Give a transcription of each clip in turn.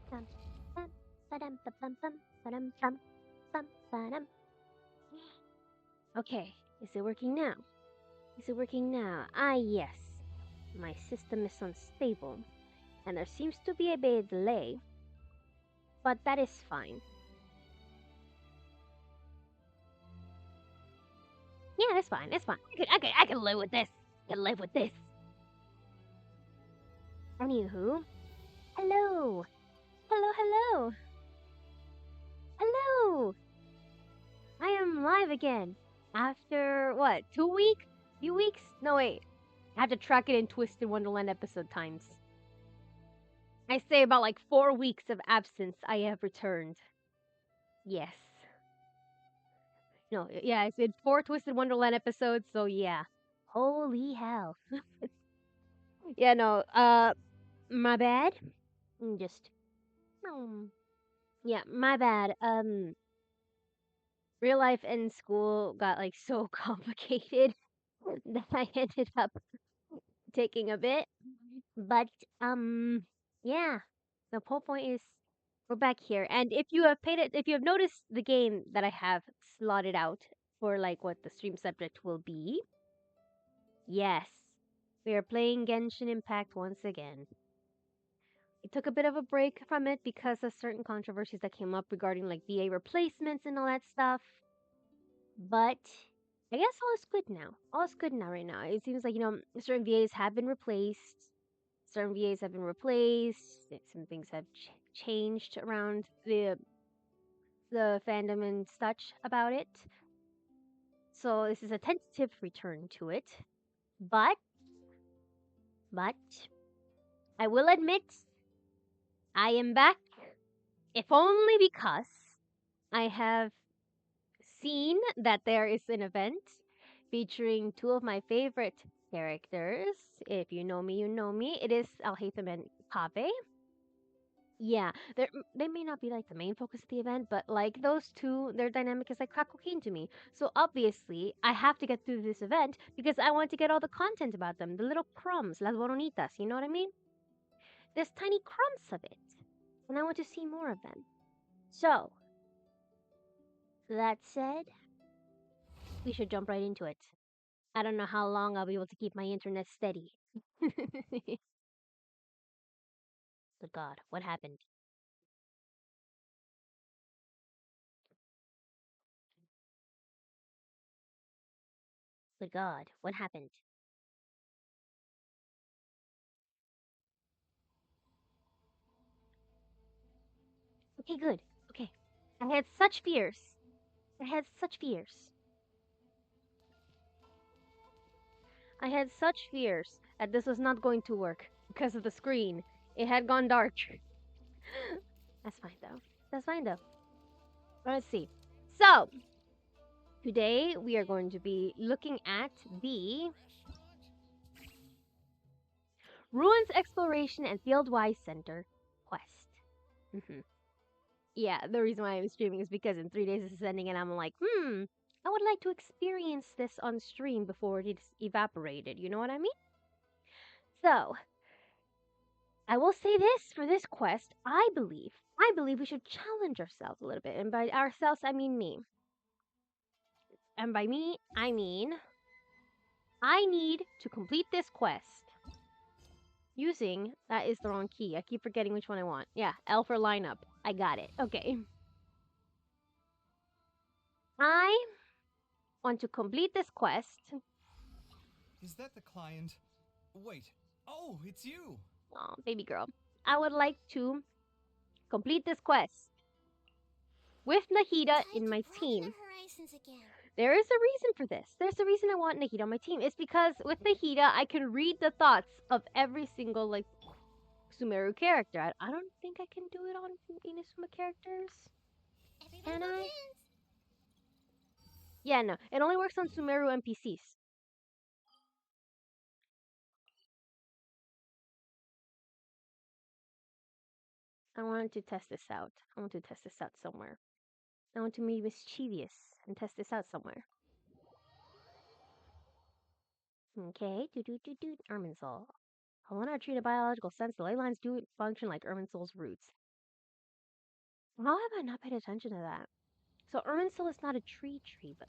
Bum, bum, ba-dum, ba-bum, bum, ba-dum, bum, bum, ba-dum. Okay, is it working now? Is it working now? Ah, yes. My system is unstable, and there seems to be a bit of delay, but that is fine. Yeah, that's fine. That's fine. I can live with this. I can live with this. Anywho, hello, hello, hello, hello. I am live again after what? 2 weeks? Few weeks? No wait. I have to track it in Twisted Wonderland episode times. I say about like 4 weeks of absence. I have returned. Yes. No. Yeah. It's been 4 Twisted Wonderland episodes. So yeah. Holy hell. Yeah. No. My bad. Just. Yeah. My bad. Real life and school got like so complicated that I ended up taking a bit. But yeah, the whole point is we're back here. And if you have paid it, if you have noticed the game that I have slotted out for like what the stream subject will be, yes, we are playing Genshin Impact once again. It took a bit of a break from it because of certain controversies that came up regarding like VA replacements and all that stuff. But I guess all is good now. All is good now right now. It seems like, certain VAs have been replaced. Certain VAs have been replaced. Some things have changed around the fandom and such about it. So this is a tentative return to it. But but I will admit I am back, if only because I have seen that there is an event featuring two of my favorite characters. If you know me, you know me. It is Alhaitham and Kave. Yeah, they may not be like the main focus of the event, but like those two, their dynamic is like crack cocaine to me. So obviously, I have to get through this event because I want to get all the content about them, the little crumbs, las boronitas. You know what I mean? There's tiny crumbs of it, and I want to see more of them. So that said, we should jump right into it. I don't know how long I'll be able to keep my internet steady. But God, what happened? But God, what happened? Okay, good. Okay. I had such fears. I had such fears. I had such fears that this was not going to work because of the screen. It had gone dark. That's fine though. That's fine though. Let's see. So, today we are going to be looking at the Ruins Exploration and Fieldwise Center quest. Yeah, the reason why I'm streaming is because in 3 days this is ending, and I'm like, I would like to experience this on stream before it's evaporated. You know what I mean? So, I will say this for this quest, I believe we should challenge ourselves a little bit. And by ourselves, I mean me. And by me, I mean I need to complete this quest using, that is the wrong key. I keep forgetting which one I want. Yeah, L for lineup. I got it. Okay. I want to complete this quest. Is that the client? Wait. Oh, it's you. Oh, baby girl. I would like to complete this quest with Nahida Time in to my broaden team. our horizons again. There is a reason for this. There's a reason I want Nahida on my team. It's because with Nahida, I can read the thoughts of every single like Sumeru character. I don't think I can do it on Inazuma characters. Everyone Can hold I? hands. Yeah, no. It only works on Sumeru NPCs. I wanted to test this out. I want to test this out somewhere. I want to be mischievous and test this out somewhere. Okay, do Irminsul. I want to treat a biological sense. The ley lines do function like Irminsul's roots. How have I not paid attention to that? So Irminsul is not a tree, but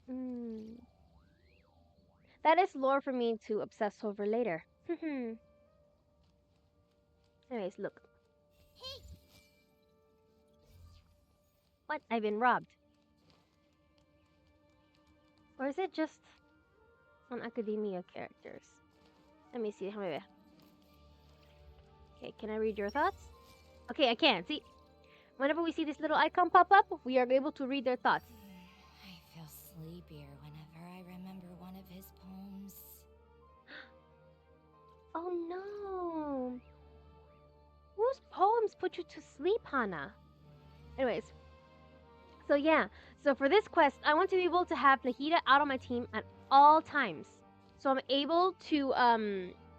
that is lore for me to obsess over later. Anyways, look. What? I've been robbed. Or is it just on academia characters? Let me see. Okay, can I read your thoughts? Okay, I can. See, whenever we see this little icon pop up, we are able to read their thoughts. I feel sleepier whenever I remember one of his poems. Oh no! Whose poems put you to sleep, Hana? Anyways, so yeah, so for this quest, I want to be able to have Nahida out on my team at all times. So I'm able to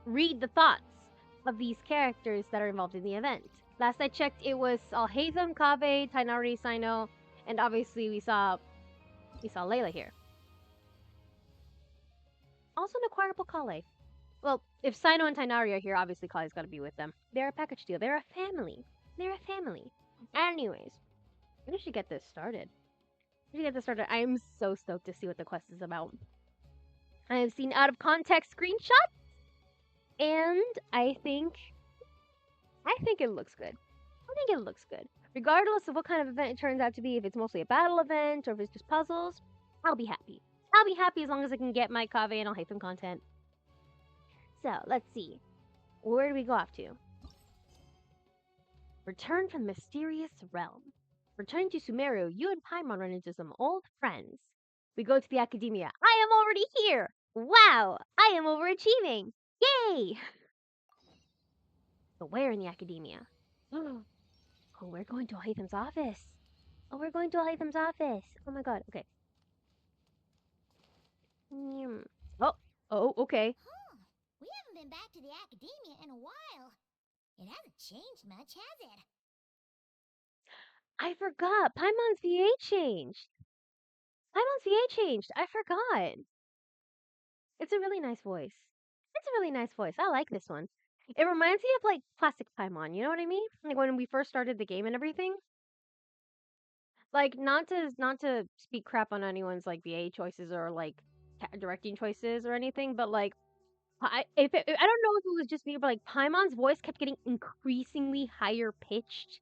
read the thoughts of these characters that are involved in the event. Last I checked, it was Alhaitham, Kaveh, Tainari, Sino, and obviously we saw Layla here. Also an acquirable Kale. Well, if Sino and Tainari are here, obviously Kale's got to be with them. They're a package deal. They're a family. They're a family. Anyways, we should get this started. I am so stoked to see what the quest is about. I have seen out of context screenshots, and I think it looks good. Regardless of what kind of event it turns out to be, if it's mostly a battle event or if it's just puzzles, I'll be happy. I'll be happy as long as I can get my Kaveh and Alhaitham content. So, let's see. Where do we go off to? Return from the mysterious realm. Returning to Sumeru, you and Paimon run into some old friends. We go to the academia. I am already here! Wow! I am overachieving! Yay! But where in the academia? Oh, we're going to Alhaitham's office. Oh my god, okay. Oh, okay. Huh. We haven't been back to the academia in a while. It hasn't changed much, has it? I forgot. Paimon's VA changed. I forgot. It's a really nice voice. I like this one. It reminds me of like classic Paimon, you know what I mean? Like when we first started the game and everything. Like not to speak crap on anyone's like VA choices or like directing choices or anything, but like I don't know if it was just me, but like Paimon's voice kept getting increasingly higher pitched,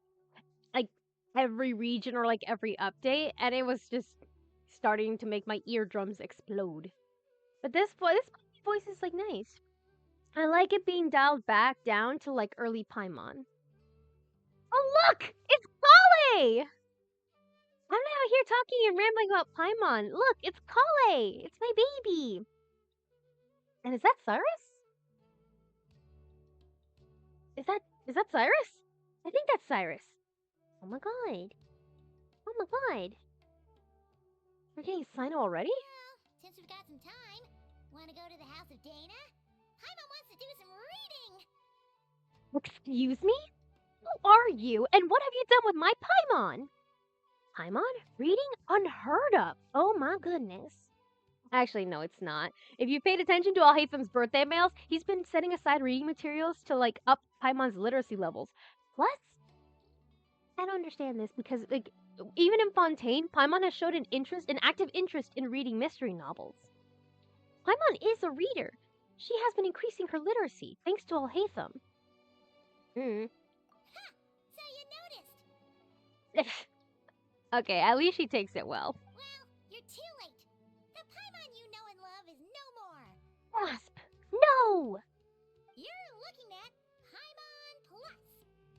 like every region or like every update, and it was just starting to make my eardrums explode. But this voice is like nice. I like it being dialed back down to like early Paimon. Oh look, it's Kale! I'm out here talking and rambling about Paimon. Look, it's Kale! It's my baby! And is that Cyrus? Is that Cyrus? I think that's Cyrus. Oh my god. Oh my god. We're getting Sino already? Well, since we've got some time, want to go to the house of Dana? Paimon wants to do some reading! Excuse me? Who are you, and what have you done with my Paimon? Paimon? Reading? Unheard of. Oh my goodness. Actually, no, it's not. If you paid attention to Alhaitham's birthday mails, he's been setting aside reading materials to like up Paimon's literacy levels. Plus, I don't understand this because like even in Fontaine, Paimon has showed an active interest in reading mystery novels. Paimon is a reader. She has been increasing her literacy thanks to Alhaitham. Ha! So you noticed! Okay, at least she takes it well. Well, you're too late. The Paimon you know and love is no more. Wasp! No! You're looking at Paimon Plus,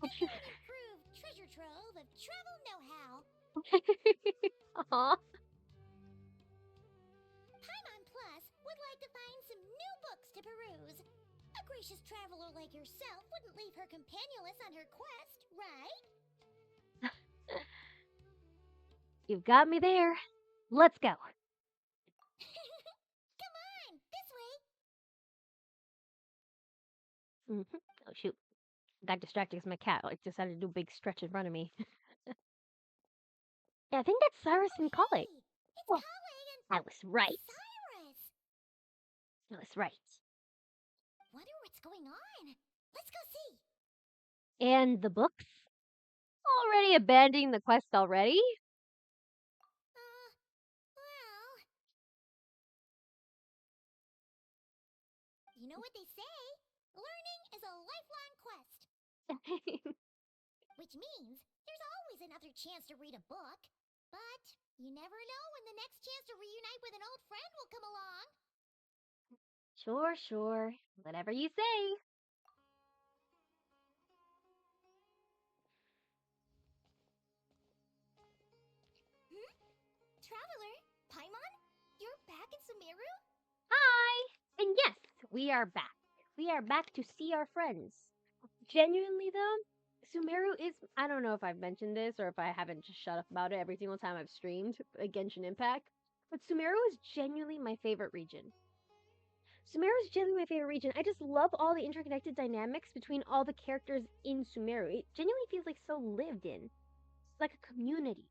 the newly improved treasure trove of travel know-how. Aw. Paimon Plus would like to find some new books to peruse. A gracious traveler like yourself wouldn't leave her companionless on her quest, right? You've got me there. Let's go. Come on, this way. Oh shoot. Got distracted because my cat like decided to do a big stretch in front of me. Yeah, I think that's Cyrus and Kale. Hey, it's Oh, Kale and I was right. Cyrus. I was right. Wonder what's going on. Let's go see. And the books? Already abandoning the quest already? Well, you know what they say? Learning is a lifelong quest. Which means there's always another chance to read a book. But you never know when the next chance to reunite with an old friend will come along. Sure. Whatever you say. Traveler, Paimon, you're back in Sumeru? Hi! And yes, we are back. We are back to see our friends. Genuinely, though, Sumeru is. I don't know if I've mentioned this or if I haven't just shut up about it every single time I've streamed Genshin Impact, but Sumeru is genuinely my favorite region. Sumeru is genuinely my favorite region. I just love all the interconnected dynamics between all the characters in Sumeru. It genuinely feels like so lived in. It's like a community.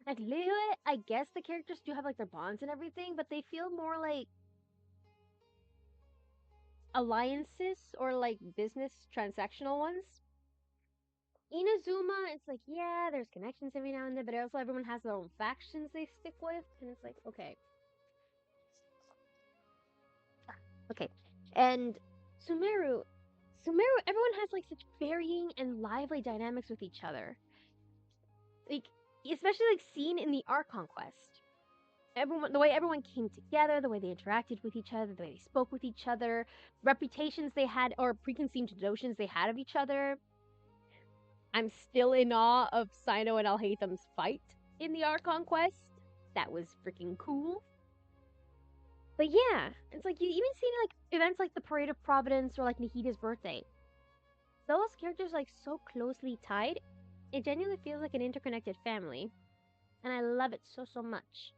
Like Liyue, I guess the characters do have like their bonds and everything, but they feel more like alliances or like business transactional ones. Inazuma, it's like, yeah, there's connections every now and then, but also everyone has their own factions they stick with, and it's like, okay. Okay. And Sumeru, everyone has like such varying and lively dynamics with each other. Like, especially like seen in the Archon quest. Everyone, the way everyone came together, the way they interacted with each other, the way they spoke with each other, reputations they had, or preconceived notions they had of each other. I'm still in awe of Cyno and Alhaitham's fight in the Archon quest. That was freaking cool. But yeah, it's like you even seen like events like the Parade of Providence or like Nahita's birthday. Those characters like so closely tied, it genuinely feels like an interconnected family, and I love it so much.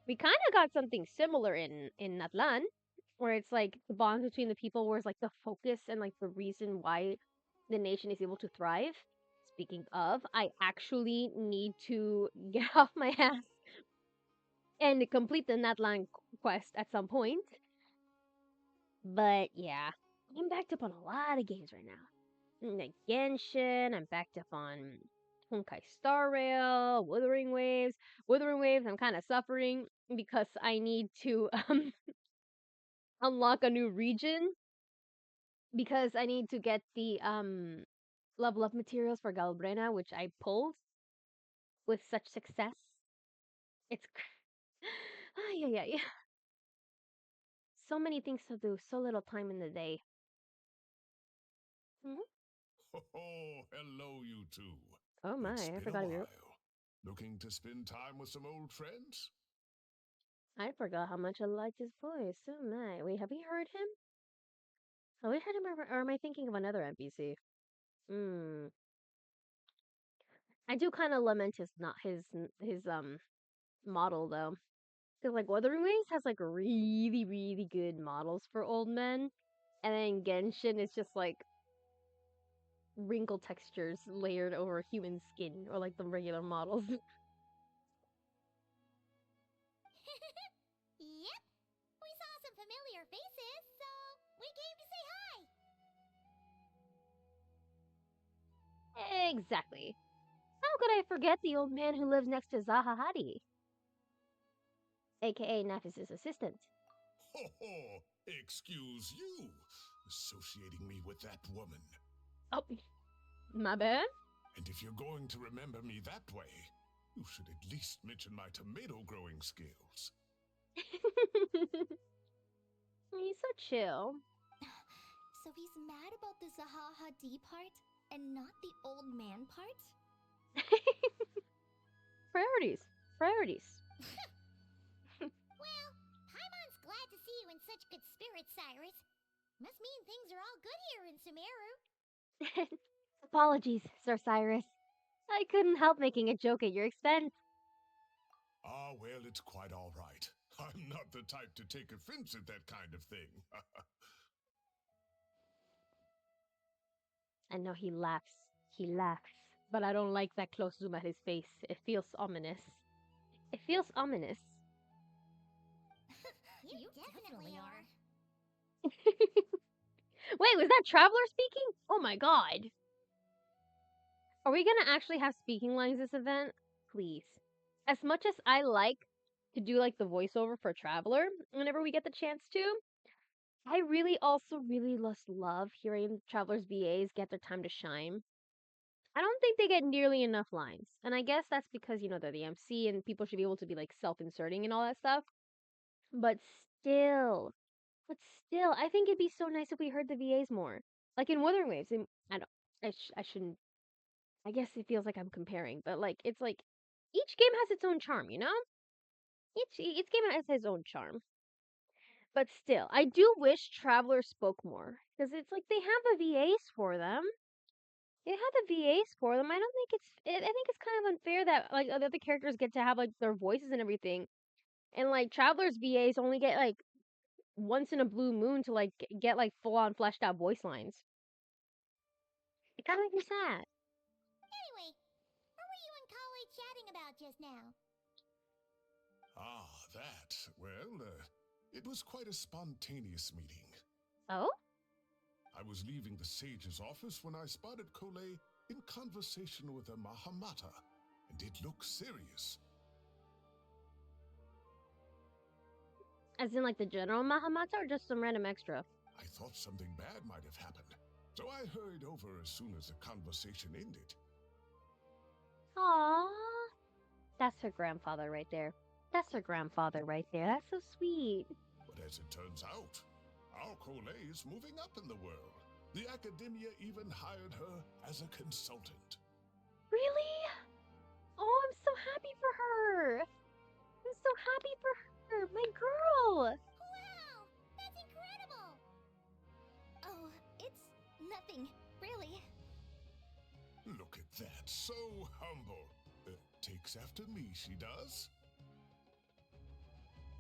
We kind of got something similar in Natlan, where it's like the bonds between the people, where it's like the focus and like the reason why the nation is able to thrive. Speaking of, I actually need to get off my ass and complete the Natlan quest at some point. But yeah, I'm backed up on a lot of games right now. Like Genshin, I'm backed up on Honkai Star Rail, Wuthering Waves. Wuthering Waves, I'm kind of suffering because I need to unlock a new region because I need to get the level up materials for Galbrena, which I pulled with such success. It's yeah. So many things to do, so little time in the day. Mhm. Oh, hello, you two. Oh It's my, I been a forgot about. while. Looking to spend time with some old friends? I forgot how much I liked his voice. Oh my, wait, have we heard him? Have we heard him, or am I thinking of another NPC? Hmm. I do kind of lament his not his model though, because like Wuthering Waves has like really good models for old men, and then Genshin is just like wrinkle textures layered over human skin or like the regular models. Yep, we saw some familiar faces, so we came to say hi. Exactly. How could I forget the old man who lives next to Zahahadi, aka Nafis's assistant? Ho ho! Excuse you, associating me with that woman. Oh, my bad. And if you're going to remember me that way, you should at least mention my tomato growing skills. He's so chill. So he's mad about the Zaha Hadid part and not the old man part? Priorities. Priorities. Well, Paimon's glad to see you in such good spirits, Cyrus. Must mean things are all good here in Sumeru. Apologies, Sir Cyrus. I couldn't help making a joke at your expense. Ah, well, it's quite all right. I'm not the type to take offense at that kind of thing. I know he laughs. He laughs. But I don't like that close zoom at his face. It feels ominous. It feels ominous. You definitely are. Wait, was that Traveler speaking? Oh my god. Are we gonna actually have speaking lines this event? Please. As much as I like to do like the voiceover for Traveler whenever we get the chance to, I really also really just love hearing Traveler's VAs get their time to shine. I don't think they get nearly enough lines. And I guess that's because, they're the MC and people should be able to be like self-inserting and all that stuff. But still, I think it'd be so nice if we heard the VAs more. Like in Wuthering Waves, and I don't I shouldn't I guess it feels like I'm comparing, but like it's like each game has its own charm, you know? Each game has its own charm. But still, I do wish Traveler spoke more because it's like they have the VAs for them. They have the VAs for them. I don't think I think it's kind of unfair that like the other characters get to have like their voices and everything, and like Traveler's VAs only get like once in a blue moon to like get like full on fleshed out voice lines. It kind of makes me sad. Anyway, what were you and Kale chatting about just now? Ah, that. Well, it was quite a spontaneous meeting. Oh? I was leaving the sage's office when I spotted Kole in conversation with a Mahamata, and it looked serious. As in like the general Mahamata or just some random extra? I thought something bad might have happened, so I hurried over as soon as the conversation ended. Aww. That's her grandfather right there. That's her grandfather right there. That's so sweet. But as it turns out, our Kole is moving up in the world. The academia even hired her as a consultant. Really? Oh, I'm so happy for her. I'm so happy for her. My girl. Wow, that's incredible! Oh, it's nothing, really. Look at that, so humble. Takes after me, she does.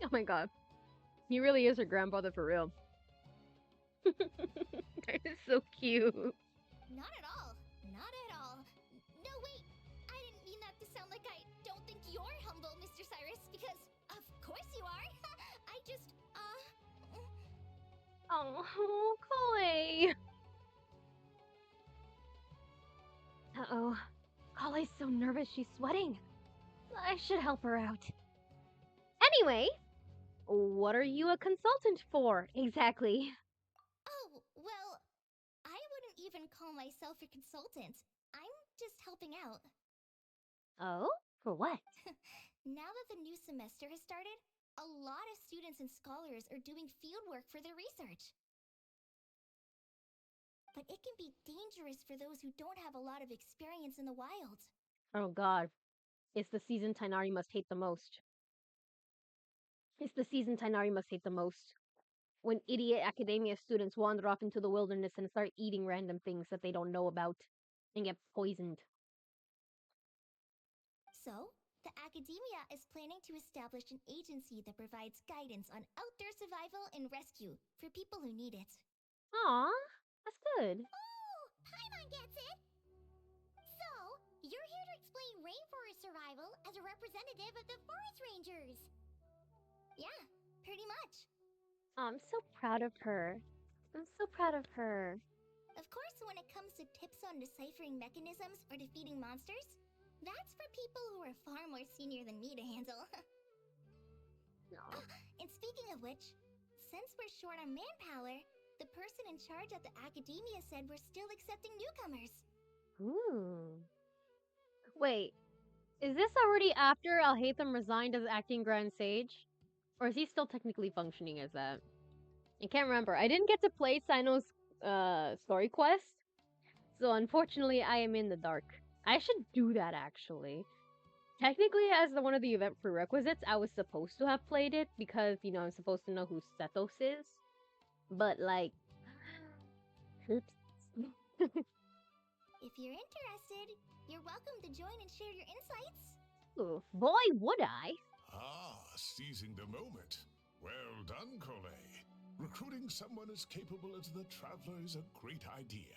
Oh my god. He really is her grandfather for real. That is so cute. Not at all. Not at all. No, wait. I didn't mean that to sound like I don't think you're humble, Mr. Cyrus, because of course you are. I just, Oh, Kale. Uh-oh. Kale's so nervous she's sweating. I should help her out. Anyway, what are you a consultant for, exactly? Oh, well, I wouldn't even call myself a consultant. I'm just helping out. Oh? For what? Now that the new semester has started, a lot of students and scholars are doing fieldwork for their research. But it can be dangerous for those who don't have a lot of experience in the wild. Oh god. It's the season Tainari must hate the most. It's the season Tainari must hate the most. When idiot academia students wander off into the wilderness and start eating random things that they don't know about and get poisoned. So, the academia is planning to establish an agency that provides guidance on outdoor survival and rescue for people who need it. Aw, that's good. Oh, Paimon gets it! So, you're here to explain rainforest survival as a representative of the forest rangers. Yeah, pretty much. Oh, I'm so proud of her. I'm so proud of her. Of course, when it comes to tips on deciphering mechanisms or defeating monsters, that's for people who are far more senior than me to handle. Aw. And speaking of which, since we're short on manpower, the person in charge at the academia said we're still accepting newcomers. Ooh. Wait, is this already after Alhaitham resigned as acting Grand Sage? Or is he still technically functioning as that? I can't remember. I didn't get to play Sino's story quest, so unfortunately I am in the dark. I should do that actually. Technically, as one of the event prerequisites, I was supposed to have played it because, I'm supposed to know who Sethos is. But, like, oops. If you're interested, you're welcome to join and share your insights. Ooh, boy, would I. Ah, seizing the moment. Well done, Kole. Recruiting someone as capable as the Traveler is a great idea.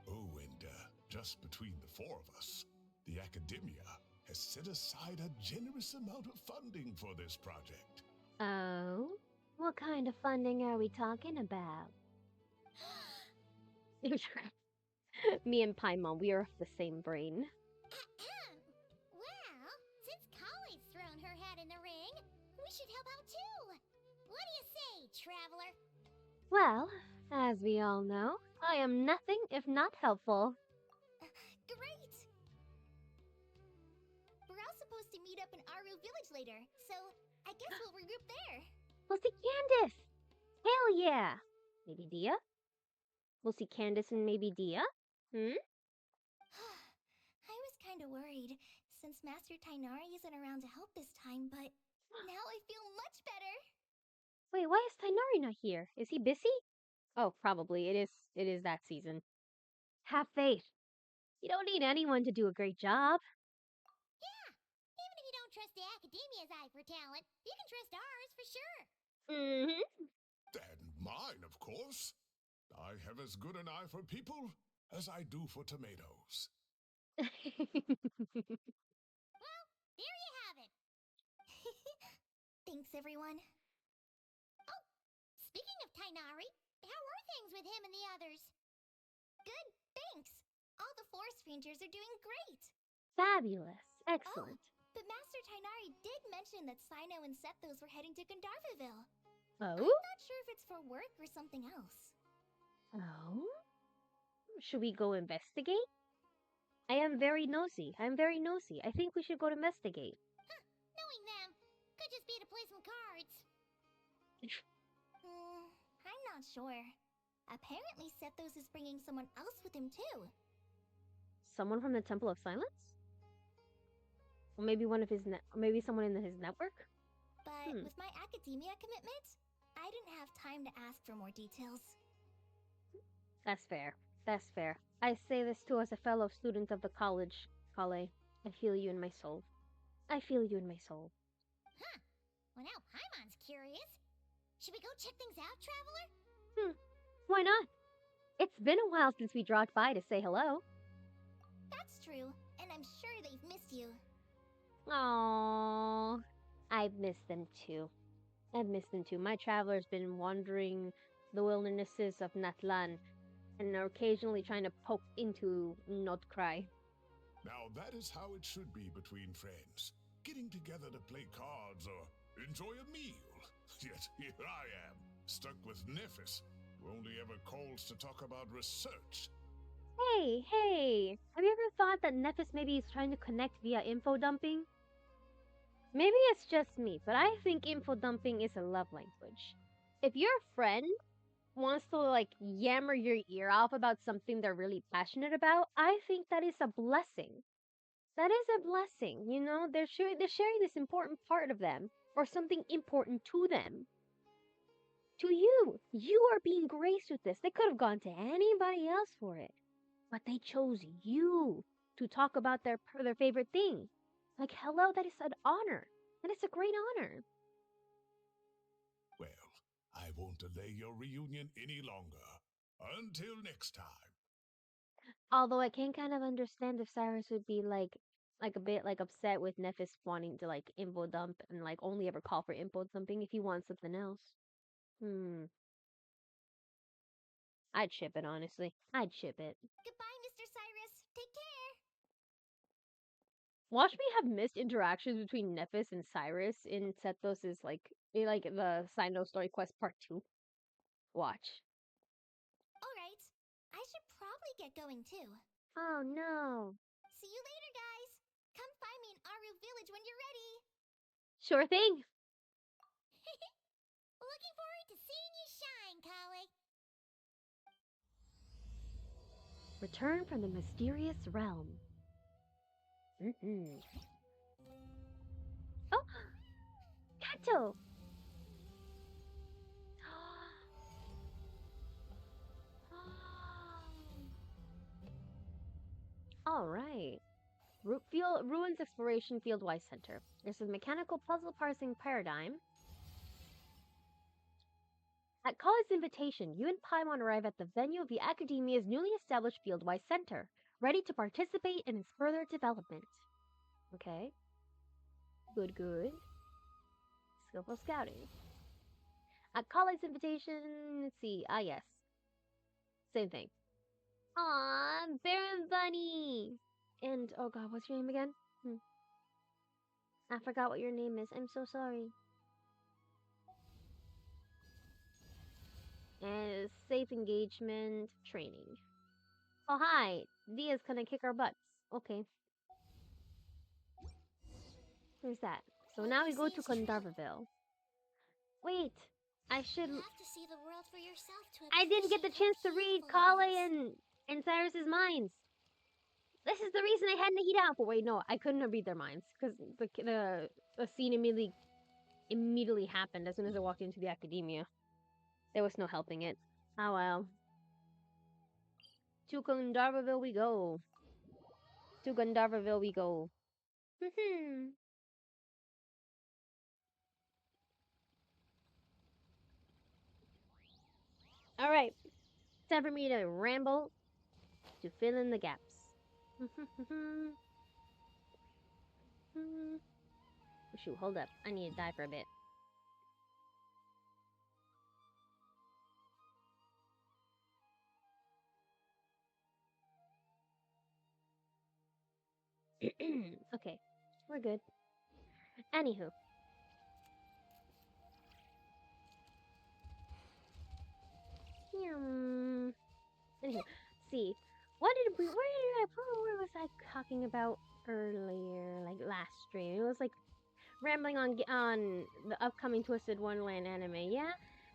Oh, and just between the four of us, the Academia has set aside a generous amount of funding for this project. Oh? What kind of funding are we talking about? Me and Paimon, we are of the same brain. Well, since Kali's thrown her hat in the ring, we should help out too. What do you say, traveler? Well, as we all know, I am nothing if not helpful. Great! We're all supposed to meet up in Aru Village later, so I guess we'll regroup there. We'll see Candace! Hell yeah! Maybe Dia? We'll see Candace and maybe Dia? Hmm? I was kinda worried, since Master Tainari isn't around to help this time, but now I feel much better! Wait, why is Tainari not here? Is he busy? Oh, probably. It is that season. Have faith. You don't need anyone to do a great job. Yeah! Even if you don't trust the Academia's eye for talent, you can trust ours for sure! Mm-hmm. And mine, of course. I have as good an eye for people as I do for tomatoes. Well, there you have it! Thanks, everyone. Oh, speaking of Tainari, how are things with him and the others? Good, thanks. All the forest rangers are doing great. Fabulous. Oh, Excellent. but Master Tainari did mention that Cyno and Sethos were heading to Gandharvaville. Oh? I'm not sure if it's for work or something else. Oh? Should we go investigate? I am very nosy. I'm very nosy. I think we should go to investigate. Knowing them, could just be to play some cards. I'm not sure. Apparently Sethos is bringing someone else with him too. Someone from the Temple of Silence? Or maybe one of his maybe someone in his network? But with my academia commitment, I didn't have time to ask for more details. That's fair. That's fair. I say this too as a fellow student of the college, Kale. I feel you in my soul. I feel you in my soul. Huh. Well, now Paimon's curious. Should we go check things out, traveler? Why not? It's been a while since we dropped by to say hello. That's true, and I'm sure they've missed you. Aww. I've missed them too. I've missed them too. My traveler's been wandering the wildernesses of Natlan and are occasionally trying to poke into Notcry. Now that is how it should be between friends. Getting together to play cards or enjoy a meal. Yet here I am, stuck with Nephis, who only ever calls to talk about research. Hey! Have you ever thought that Nephis maybe is trying to connect via info dumping? Maybe it's just me, but I think info dumping is a love language. If your friend wants to like yammer your ear off about something they're really passionate about, I think that is a blessing. That is a blessing, you know? They're sharing this important part of them or something important to them. To you. You are being graced with this. They could have gone to anybody else for it. But they chose you to talk about their favorite thing. Like, hello, that is an honor. That is a great honor. Well, I won't delay your reunion any longer. Until next time. Although I can kind of understand if Cyrus would be like a bit like upset with Nephis wanting to like info dump and like only ever call for info dumping if he wants something else. I'd ship it, honestly. I'd ship it. Goodbye, Mr. Cyrus. Take care. Watch me have missed interactions between Nephis and Cyrus in Sethos' like the Sino Story Quest Part 2. Watch. Alright, I should probably get going too. Oh no. See you later, guys. Come find me in Aru Village when you're ready. Sure thing. Looking forward to seeing you shine, Kale. Return from the mysterious realm. Oh, Kato. All right. Ruins Exploration Fieldwise Center. This is mechanical puzzle parsing paradigm. At Kale's invitation, you and Paimon arrive at the venue of the Academia's newly established Fieldwise Center, ready to participate in its further development. Okay. Good. Skillful scouting. At Kale's invitation, let's see. Ah, yes. Same thing. Aw, Baron Bunny! And, oh god, what's your name again? I forgot what your name is. I'm so sorry. And safe engagement training. Oh, hi! Dia's gonna kick our butts. Okay, there's that. So What now they we go say to is true. Condarville. Wait! I should. You have to see the world for yourself to I didn't get the appreciate how chance to read beautiful it Kale is. and Cyrus's minds. This is the reason I had Nahida out for. Wait, no, I couldn't read their minds because the scene immediately happened as soon as I walked into the academia. There was no helping it. Oh well. To Gandharvaville we go. To Gandharvaville we go. Alright. Time for me to ramble to fill in the gaps. Shoot, hold up. I need to die for a bit. Okay. We're good. Anywho. Anywho, see, where was I talking about earlier, like last stream? It was like rambling on the upcoming Twisted Wonderland anime. Yeah.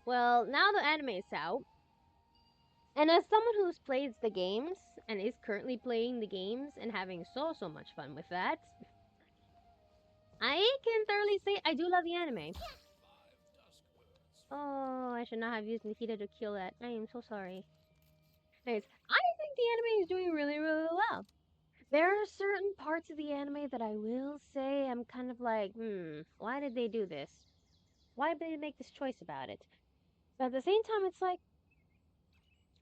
Well, now the anime is out, and as someone who's played the games and is currently playing the games and having so much fun with that, I can thoroughly say I do love the anime. Oh, I should not have used Nikita to kill that. I am so sorry. Anyways, I think the anime is doing really well. There are certain parts of the anime that I will say I'm kind of like, why did they do this? Why did they make this choice about it? But at the same time, it's like,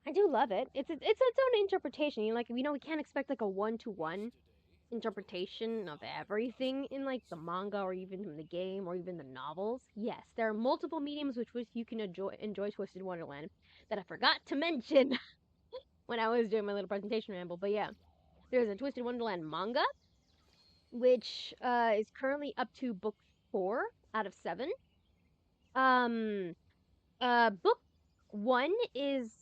I do love it. It's its own interpretation. We can't expect like a one-to-one interpretation of everything in like the manga or even in the game or even the novels. Yes, there are multiple mediums which you can enjoy Twisted Wonderland that I forgot to mention when I was doing my little presentation ramble. But yeah, there's a Twisted Wonderland manga which is currently up to book 4 out of 7. Um, book 1 is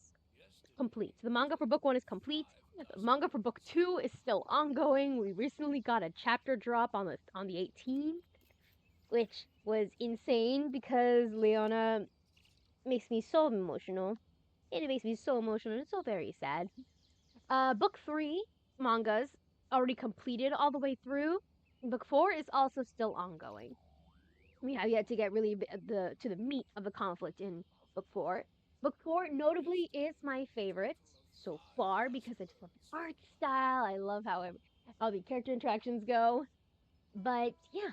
complete. The manga for book 1 is complete. The manga for book 2 is still ongoing. We recently got a chapter drop on the 18th, which was insane because Leona makes me so emotional. It makes me so emotional. It's so very sad. Book 3 mangas already completed all the way through. Book 4 is also still ongoing. We have yet to get really to the meat of the conflict in book 4. Book 4 notably is my favorite so far because it's the art style. I love how all the character interactions go. But yeah,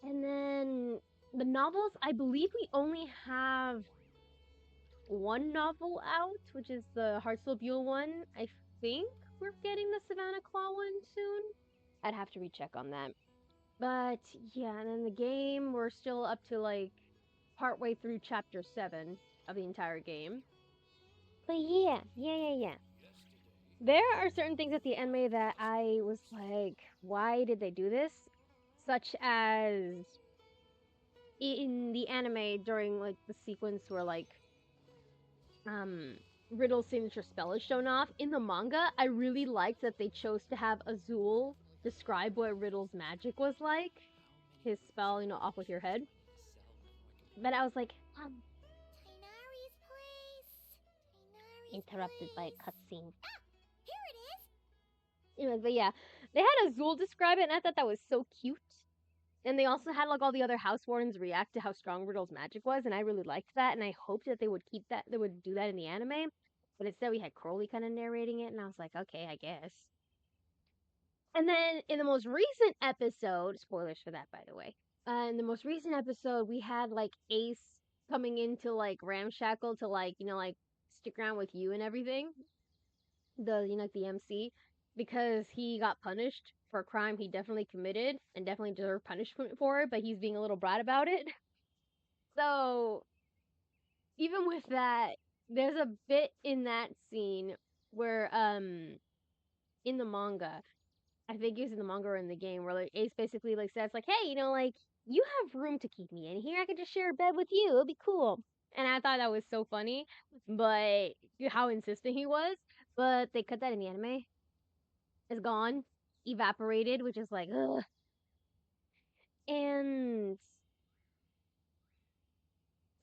and then the novels, I believe we only have one novel out, which is the Heartsteel Buell one. I think we're getting the Savannah Claw one soon. I'd have to recheck on that. But yeah, and then the game, we're still up to like partway through chapter 7 of the entire game. But yeah. There are certain things at the anime that I was like, why did they do this? Such as in the anime during like the sequence where like Riddle's signature spell is shown off. In the manga, I really liked that they chose to have Azul describe what Riddle's magic was like. His spell, off with your head. But I was like, Tainari's place. Tainari's interrupted by a place. cutscene. Ah, here it is. Anyway, but yeah, they had Azul describe it, and I thought that was so cute. And they also had like all the other house wardens react to how strong Riddle's magic was, and I really liked that. And I hoped that they would keep that, they would do that in the anime. But instead, we had Crowley kind of narrating it, and I was like, okay, I guess. And then in the most recent episode, spoilers for that, by the way. In the most recent episode, we had like Ace coming into like Ramshackle to like stick around with you and everything. Like the MC, because he got punished for a crime he definitely committed and definitely deserved punishment for it, but he's being a little brat about it. So even with that, there's a bit in that scene where in the manga, I think it's in the manga or in the game, where like Ace basically like says like, hey, like you have room to keep me in here. I could just share a bed with you. It'll be cool. And I thought that was so funny, but how insistent he was. But they cut that in the anime. It's gone, evaporated, which is like, ugh. And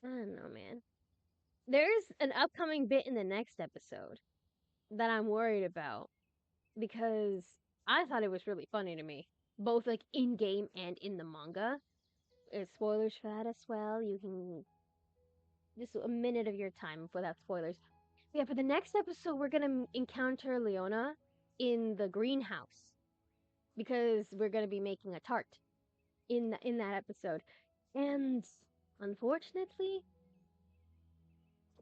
I don't know, man. There's an upcoming bit in the next episode that I'm worried about because I thought it was really funny to me, both like in game and in the manga. Spoilers for that as well. You can just a minute of your time without spoilers. Yeah, for the next episode, we're gonna encounter Leona in the greenhouse because we're gonna be making a tart in that episode, and unfortunately,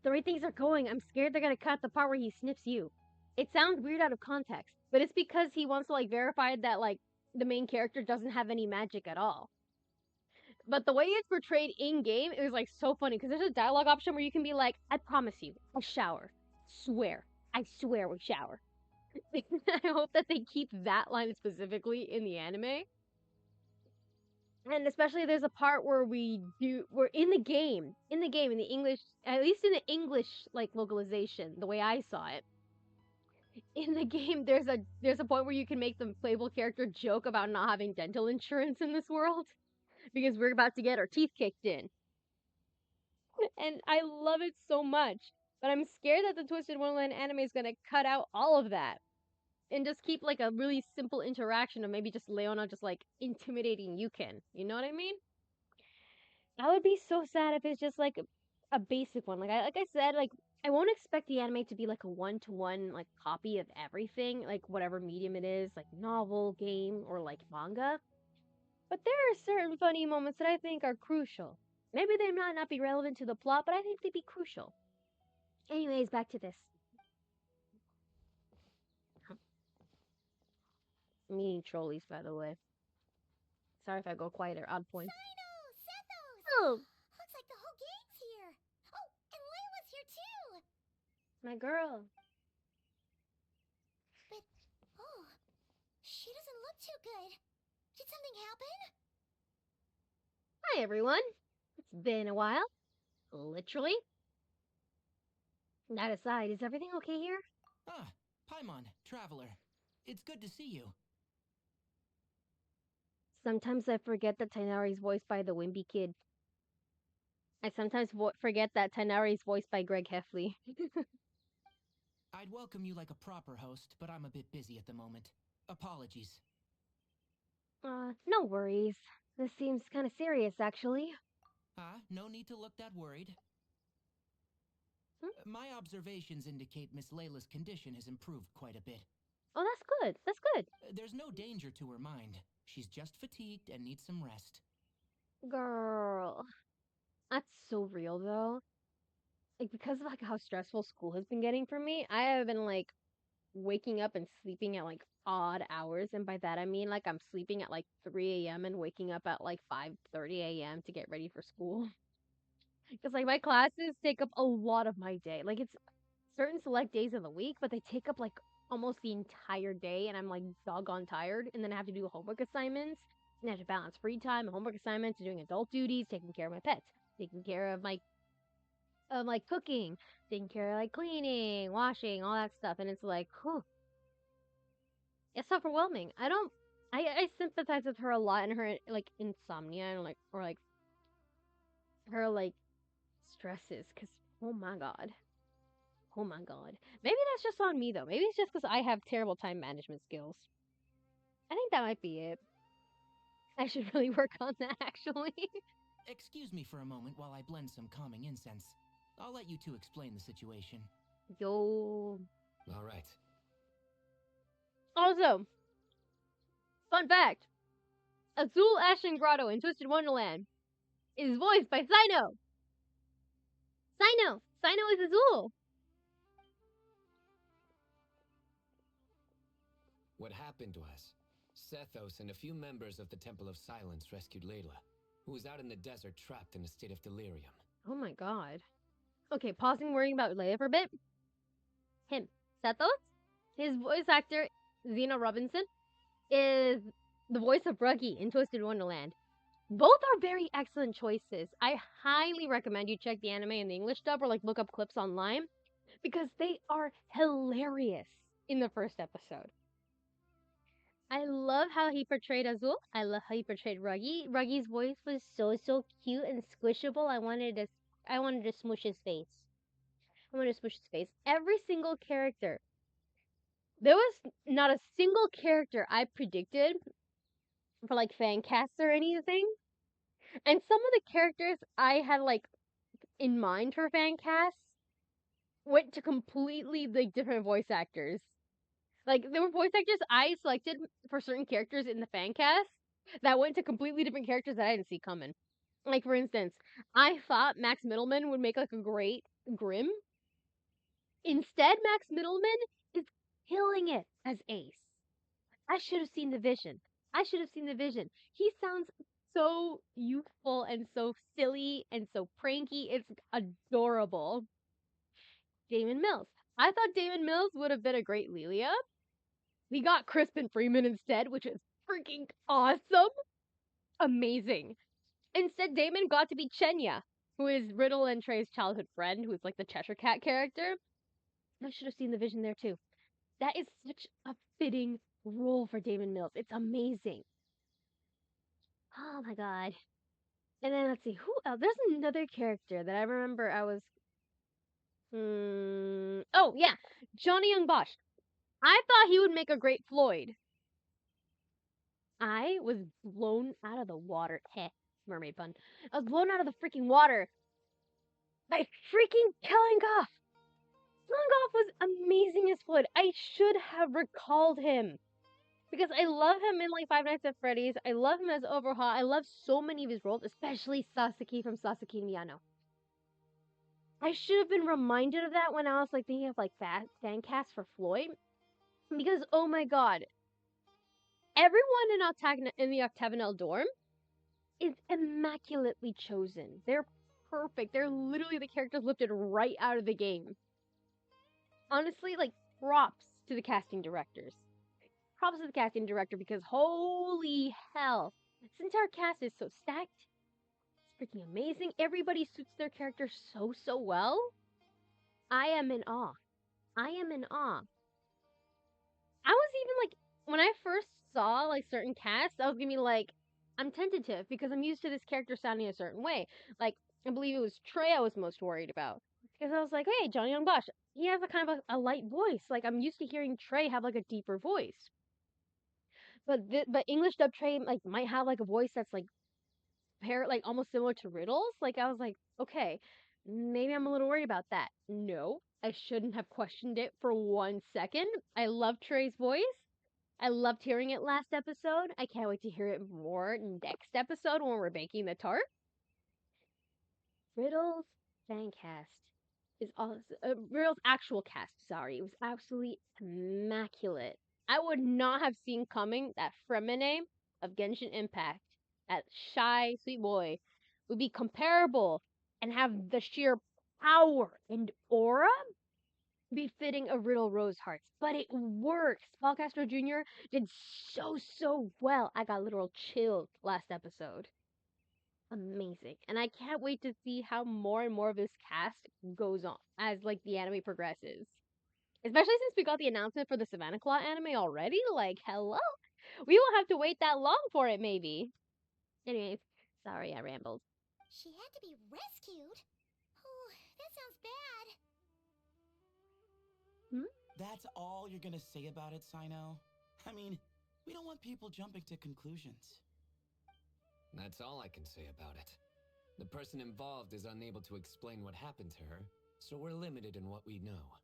the way things are going, I'm scared they're gonna cut the part where he snips you. It sounds weird out of context, but it's because he wants to like verify that like the main character doesn't have any magic at all. But the way it's portrayed in game, it was like so funny because there's a dialogue option where you can be like, "I promise you, I shower. Swear, I swear we shower." I hope that they keep that line specifically in the anime. And especially there's a part where we're in the game, in the English, at least in the English like localization, the way I saw it. In the game, there's a point where you can make the playable character joke about not having dental insurance in this world because we're about to get our teeth kicked in. And I love it so much. But I'm scared that the Twisted Wonderland anime is gonna cut out all of that and just keep like a really simple interaction of maybe just Leona just like intimidating Yukin. You know what I mean? I would be so sad if it's just like a basic one. Like I said, like I won't expect the anime to be like a one-to-one like copy of everything, like whatever medium it is, like novel, game, or like manga. But there are certain funny moments that I think are crucial. Maybe they might not be relevant to the plot, but I think they'd be crucial. Anyways, back to this. I'm eating trolleys, by the way. Sorry if I go quiet or odd points. Cyno! Sethos! Oh, Looks like the whole gang's here. Oh, and Layla's here too. my girl. But, oh, she doesn't look too good. Did something happen? Hi, everyone. It's been a while. Literally. That aside, is everything okay here? Ah, Paimon, traveler. It's good to see you. Sometimes I forget that Tainari's voiced by the Wimpy Kid. I sometimes forget that Tainari's voiced by Greg Heffley. I'd welcome you like a proper host, but I'm a bit busy at the moment. Apologies. No worries. This seems kind of serious, actually. No need to look that worried. My observations indicate Miss Layla's condition has improved quite a bit. Oh, that's good. That's good. There's no danger to her mind. She's just fatigued and needs some rest. Girl. That's so real, though. Like, because of, like, how stressful school has been getting for me, I have been, like, waking up and sleeping at, like, odd hours. And by that, I mean, like, I'm sleeping at, like, 3 a.m. and waking up at, like, 5:30 a.m. to get ready for school. Because, like, my classes take up a lot of my day. Like, it's certain select days of the week, but they take up, like, almost the entire day. And I'm, like, doggone tired. And then I have to do homework assignments. And I have to balance free time and homework assignments, doing adult duties, taking care of my pets, taking care of my like cooking, taking care of like cleaning, washing, all that stuff. And it's like, whew, it's overwhelming. I sympathize with her a lot in her like insomnia and like or like her like stresses because oh my god. Oh my god. Maybe that's just on me though. Maybe it's just because I have terrible time management skills. I think that might be it. I should really work on that actually. Excuse me for a moment while I blend some calming incense. I'll let you two explain the situation. Yo. All right. Also, fun fact: Azul Ashen Grotto in Twisted Wonderland is voiced by Cyno. Cyno is Azul. What happened was, Sethos and a few members of the Temple of Silence rescued Layla, who was out in the desert trapped in a state of delirium. Oh my god. Okay, pausing worrying about Leia for a bit. Him, Sethos, his voice actor, Zena Robinson, is the voice of Ruggy in Twisted Wonderland. Both are very excellent choices. I highly recommend you check the anime in the English dub or like look up clips online because they are hilarious in the first episode. I love how he portrayed Azul. I love how he portrayed Ruggy. Ruggy's voice was so cute and squishable. I wanted to smush his face. I wanted to smush his face. Every single character. There was not a single character I predicted for like fan casts or anything. And some of the characters I had like in mind for fan casts went to completely like different voice actors. Like there were voice actors I selected for certain characters in the fan cast that went to completely different characters that I didn't see coming. Like for instance, I thought Max Middleman would make like a great Grim. Instead, Max Middleman is killing it as Ace. I should have seen the vision. I should have seen the vision. He sounds so youthful and so silly and so pranky. It's adorable. Damon Mills. I thought Damon Mills would have been a great Lelia. We got Crispin Freeman instead, which is freaking awesome. Amazing. Instead, Damon got to be Chenya, who is Riddle and Trey's childhood friend, who's like the Cheshire Cat character. I should have seen the vision there too. That is such a fitting role for Damon Mills. It's amazing. Oh my god. And then let's see who else. There's another character that I remember. Oh yeah, Johnny Young Bosch. I thought he would make a great Floyd. I was blown out of the water. Heh, mermaid pun. I was blown out of the freaking water by freaking Killingoff. Killingoff was amazing as Floyd. I should have recalled him. Because I love him in like Five Nights at Freddy's. I love him as Overhaul. I love so many of his roles, especially Sasaki from Sasaki and Miyano. I should have been reminded of that when I was like thinking of like fan cast for Floyd. Because oh my god, everyone in the Octagonal dorm is immaculately chosen. They're perfect. They're literally the characters lifted right out of the game. Honestly, like props to the casting directors. Props to the casting director because holy hell, this entire cast is so stacked. It's freaking amazing. Everybody suits their character so well. I am in awe. I am in awe. I was even like, when I first saw like certain casts, I was gonna be like, I'm tentative because I'm used to this character sounding a certain way. Like, I believe it was Trey I was most worried about. Because I was like, hey, Johnny Young Bosch, he has a kind of a light voice. Like, I'm used to hearing Trey have like a deeper voice. But English dub Trey like might have like a voice that's like like almost similar to Riddle's. Like I was like, okay, maybe I'm a little worried about that. No, I shouldn't have questioned it for 1 second. I love Trey's voice. I loved hearing it last episode. I can't wait to hear it more next episode when we're baking the tart. Riddle's fan cast is also Riddle's actual cast. Sorry, it was absolutely immaculate. I would not have seen coming that Fremine of Genshin Impact, that shy sweet boy, would be comparable and have the sheer power and aura befitting a Riddle Rose Hearts. But it works. Paul Castro Jr. did so well. I got literal chills last episode. Amazing. And I can't wait to see how more and more of this cast goes on as like the anime progresses. Especially since we got the announcement for the Savannah Claw anime already. Like, hello? We won't have to wait that long for it, maybe. Anyways, sorry I rambled. She had to be rescued? Oh, that sounds bad. That's all you're gonna say about it, Sino? I mean, we don't want people jumping to conclusions. That's all I can say about it. The person involved is unable to explain what happened to her, so we're limited in what we know.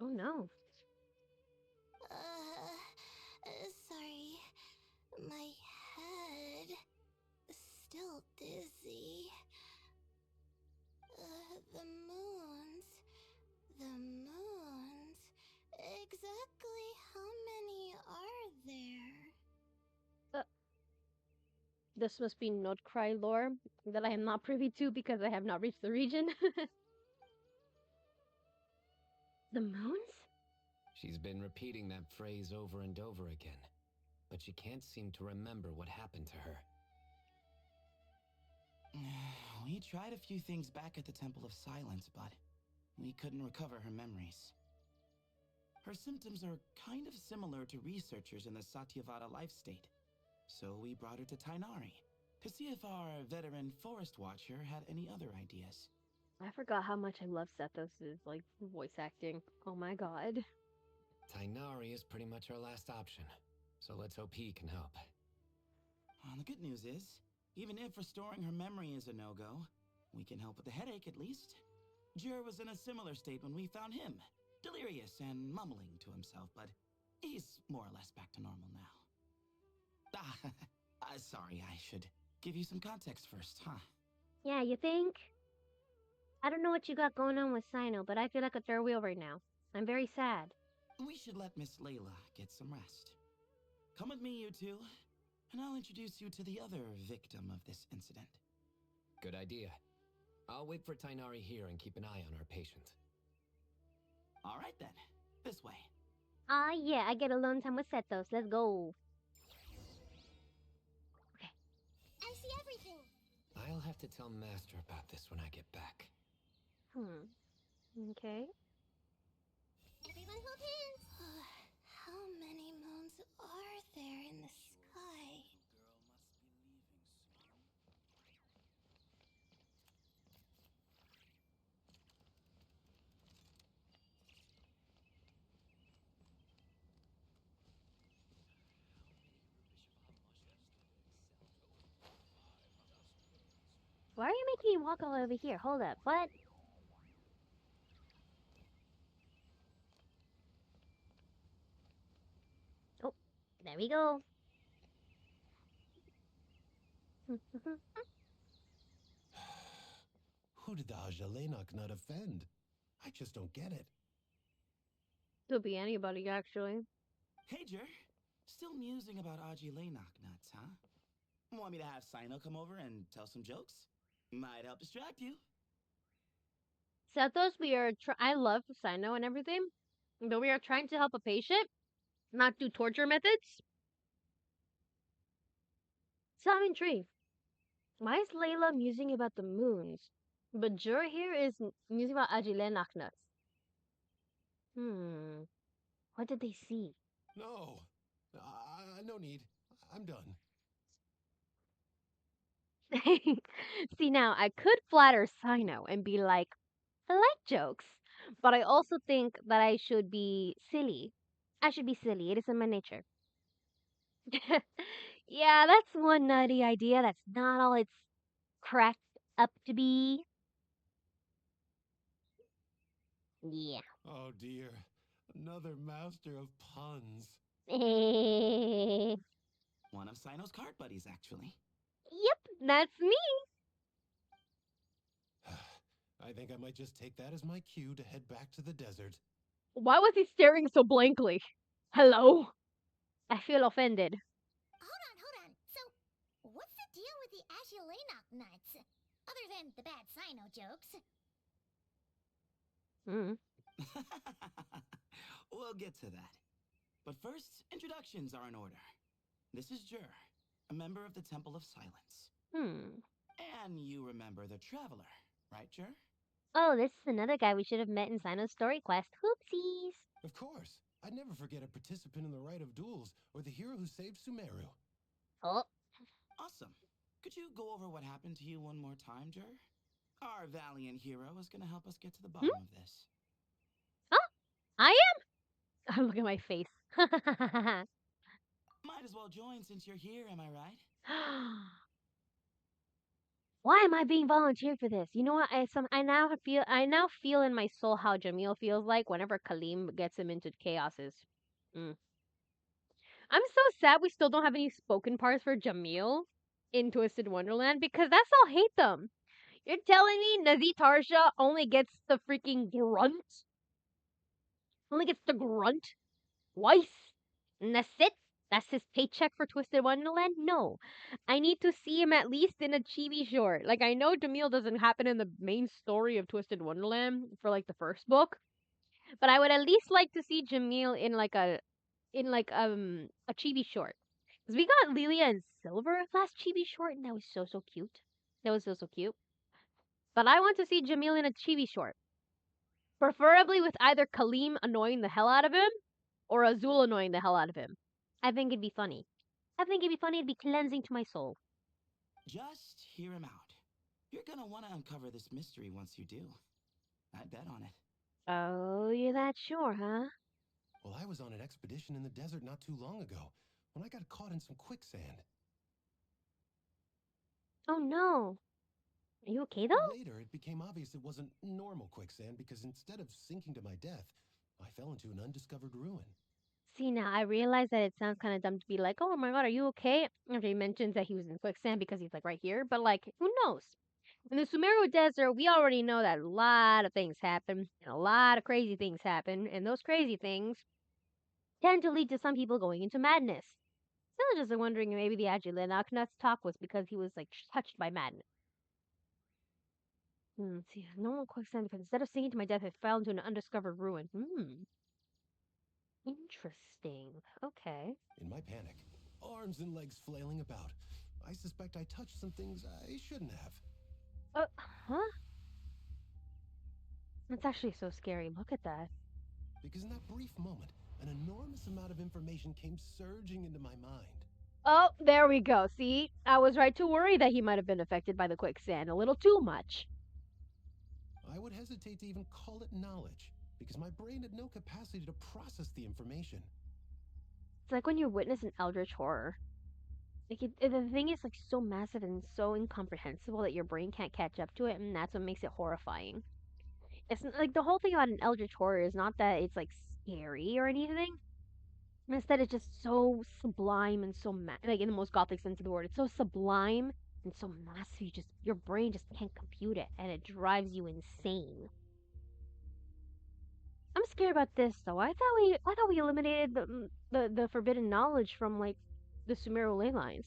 Oh no. Sorry. My head. Still dizzy. The moons. The moons. Exactly how many are there? This must be Notcry lore that I am not privy to because I have not reached the region. The moons? She's been repeating that phrase over and over again, but she can't seem to remember what happened to her. We tried a few things back at the Temple of Silence, but we couldn't recover her memories. Her symptoms are kind of similar to researchers in the Satyavada life state, so we brought her to Tainari to see if our veteran forest watcher had any other ideas. I forgot how much I love Sethos's like voice acting. Oh my god. Tainari is pretty much our last option, so let's hope he can help. The good news is, even if restoring her memory is a no-go, we can help with the headache at least. Jur was in a similar state when we found him, delirious and mumbling to himself, but he's more or less back to normal now. Sorry, I should give you some context first, huh? Yeah, you think? I don't know what you got going on with Sino, but I feel like a third wheel right now. I'm very sad. We should let Miss Layla get some rest. Come with me, you two, and I'll introduce you to the other victim of this incident. Good idea. I'll wait for Tainari here and keep an eye on our patient. All right then, this way. Ah, yeah, I get alone time with Sethos. Let's go. I see everything. I'll have to tell Master about this when I get back. Okay. Everyone hold hands. How many moons are there in the sky? Why are you making me walk all over here? Hold up. What? Oh, there we go. Who did the Iicynox not offend? I just don't get it. Could be anybody, actually. Hey, Jer. Still musing about Iicynox nuts, huh? Want me to have Sino come over and tell some jokes? Might help distract you. Sethos, I love Sino and everything, but we are trying to help a patient, not do torture methods. So I'm intrigued. Why is Layla musing about the moons, but Jur here is musing about Iicynox nuts? What did they see? No, no need. I'm done. See, now I could flatter Sino and be like, I like jokes, but I also think that I should be silly. I should be silly. It is in my nature. Yeah, that's one nutty idea. That's not all it's cracked up to be. Yeah. Oh dear, another master of puns. Yep, One of Sino's card buddies, actually. that's me. I think I might just take that as my cue to head back to the desert. Why was he staring so blankly? Hello? I feel offended. Hold on. So, what's the deal with the Iicynox nuts? Other than the bad Sino jokes. We'll get to that. But first, introductions are in order. This is Jur, a member of the Temple of Silence. And you remember the Traveler, right, Jur? Oh, this is another guy we should have met in Sino's story quest. Oopsies. Of course, I'd never forget a participant in the Rite of Duels or the hero who saved Sumeru. Oh. Awesome. Could you go over what happened to you one more time, Jur? Our valiant hero is going to help us get to the bottom of this. I am? Look at my face. Might as well join since you're here, am I right? Why am I being volunteered for this? You know what? I now feel in my soul how Jamil feels like whenever Kaleem gets him into chaoses. I'm so sad we still don't have any spoken parts for Jamil in Twisted Wonderland because that's all hate them. You're telling me Nazi Tarsha only gets the freaking grunt? Only gets the grunt? Twice? And that's it? That's his paycheck for Twisted Wonderland? No. I need to see him at least in a chibi short. Like, I know Jamil doesn't happen in the main story of Twisted Wonderland for, like, the first book. But I would at least like to see Jamil in like a chibi short. Because we got Lilia and Silver last chibi short, and that was so cute. That was so cute. But I want to see Jamil in a chibi short, preferably with either Kaleem annoying the hell out of him or Azul annoying the hell out of him. I think it'd be funny. I think it'd be funny. It'd be cleansing to my soul. Just hear him out. You're gonna want to uncover this mystery once you do. I bet on it. Oh, you're that sure, huh? Well, I was on an expedition in the desert not too long ago when I got caught in some quicksand. Oh no. Are you okay though? Later, it became obvious it wasn't normal quicksand because instead of sinking to my death, I fell into an undiscovered ruin. See, now I realize that it sounds kind of dumb to be like, "Oh my god, are you okay?" After he mentions that he was in quicksand because he's like right here, but like, who knows? In the Sumeru Desert, we already know that a lot of things happen, and a lot of crazy things happen, and those crazy things tend to lead to some people going into madness. So I was just wondering if maybe the Agilinoknuts talk was because he was like touched by madness. Let's see, normal quicksand because instead of sinking to my death, I fell into an undiscovered ruin. Interesting. Okay. In my panic, arms and legs flailing about, I suspect I touched some things I shouldn't have. Huh? That's actually so scary. Look at that. Because in that brief moment, an enormous amount of information came surging into my mind. Oh, there we go. See, I was right to worry that he might have been affected by the quicksand a little too much. I would hesitate to even call it knowledge, because my brain had no capacity to process the information. It's like when you witness an eldritch horror. Like the thing is like so massive and so incomprehensible that your brain can't catch up to it, and that's what makes it horrifying. Like the whole thing about an eldritch horror is not that it's like scary or anything. Instead, it's just so sublime and so like in the most gothic sense of the word. It's so sublime and so massive. Your brain just can't compute it, and it drives you insane. I'm scared about this though. I thought we eliminated the forbidden knowledge from like the Sumeru ley lines.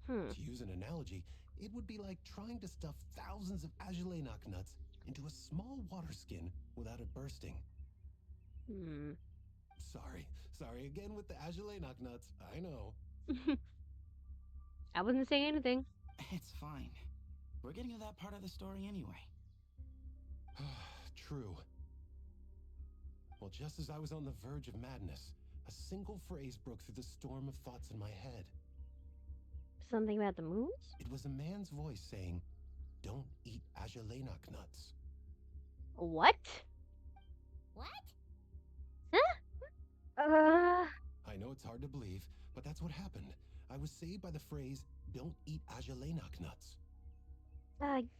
To use an analogy, it would be like trying to stuff thousands of Iicynox nuts into a small water skin without it bursting. Sorry again with the Iicynox nuts. I know. I wasn't saying anything. It's fine. We're getting to that part of the story anyway. True. Well, just as I was on the verge of madness, a single phrase broke through the storm of thoughts in my head. Something about the moons? It was a man's voice saying, "Don't eat Iicynox nuts." What? What? I know it's hard to believe, but that's what happened. I was saved by the phrase, "Don't eat Iicynox nuts."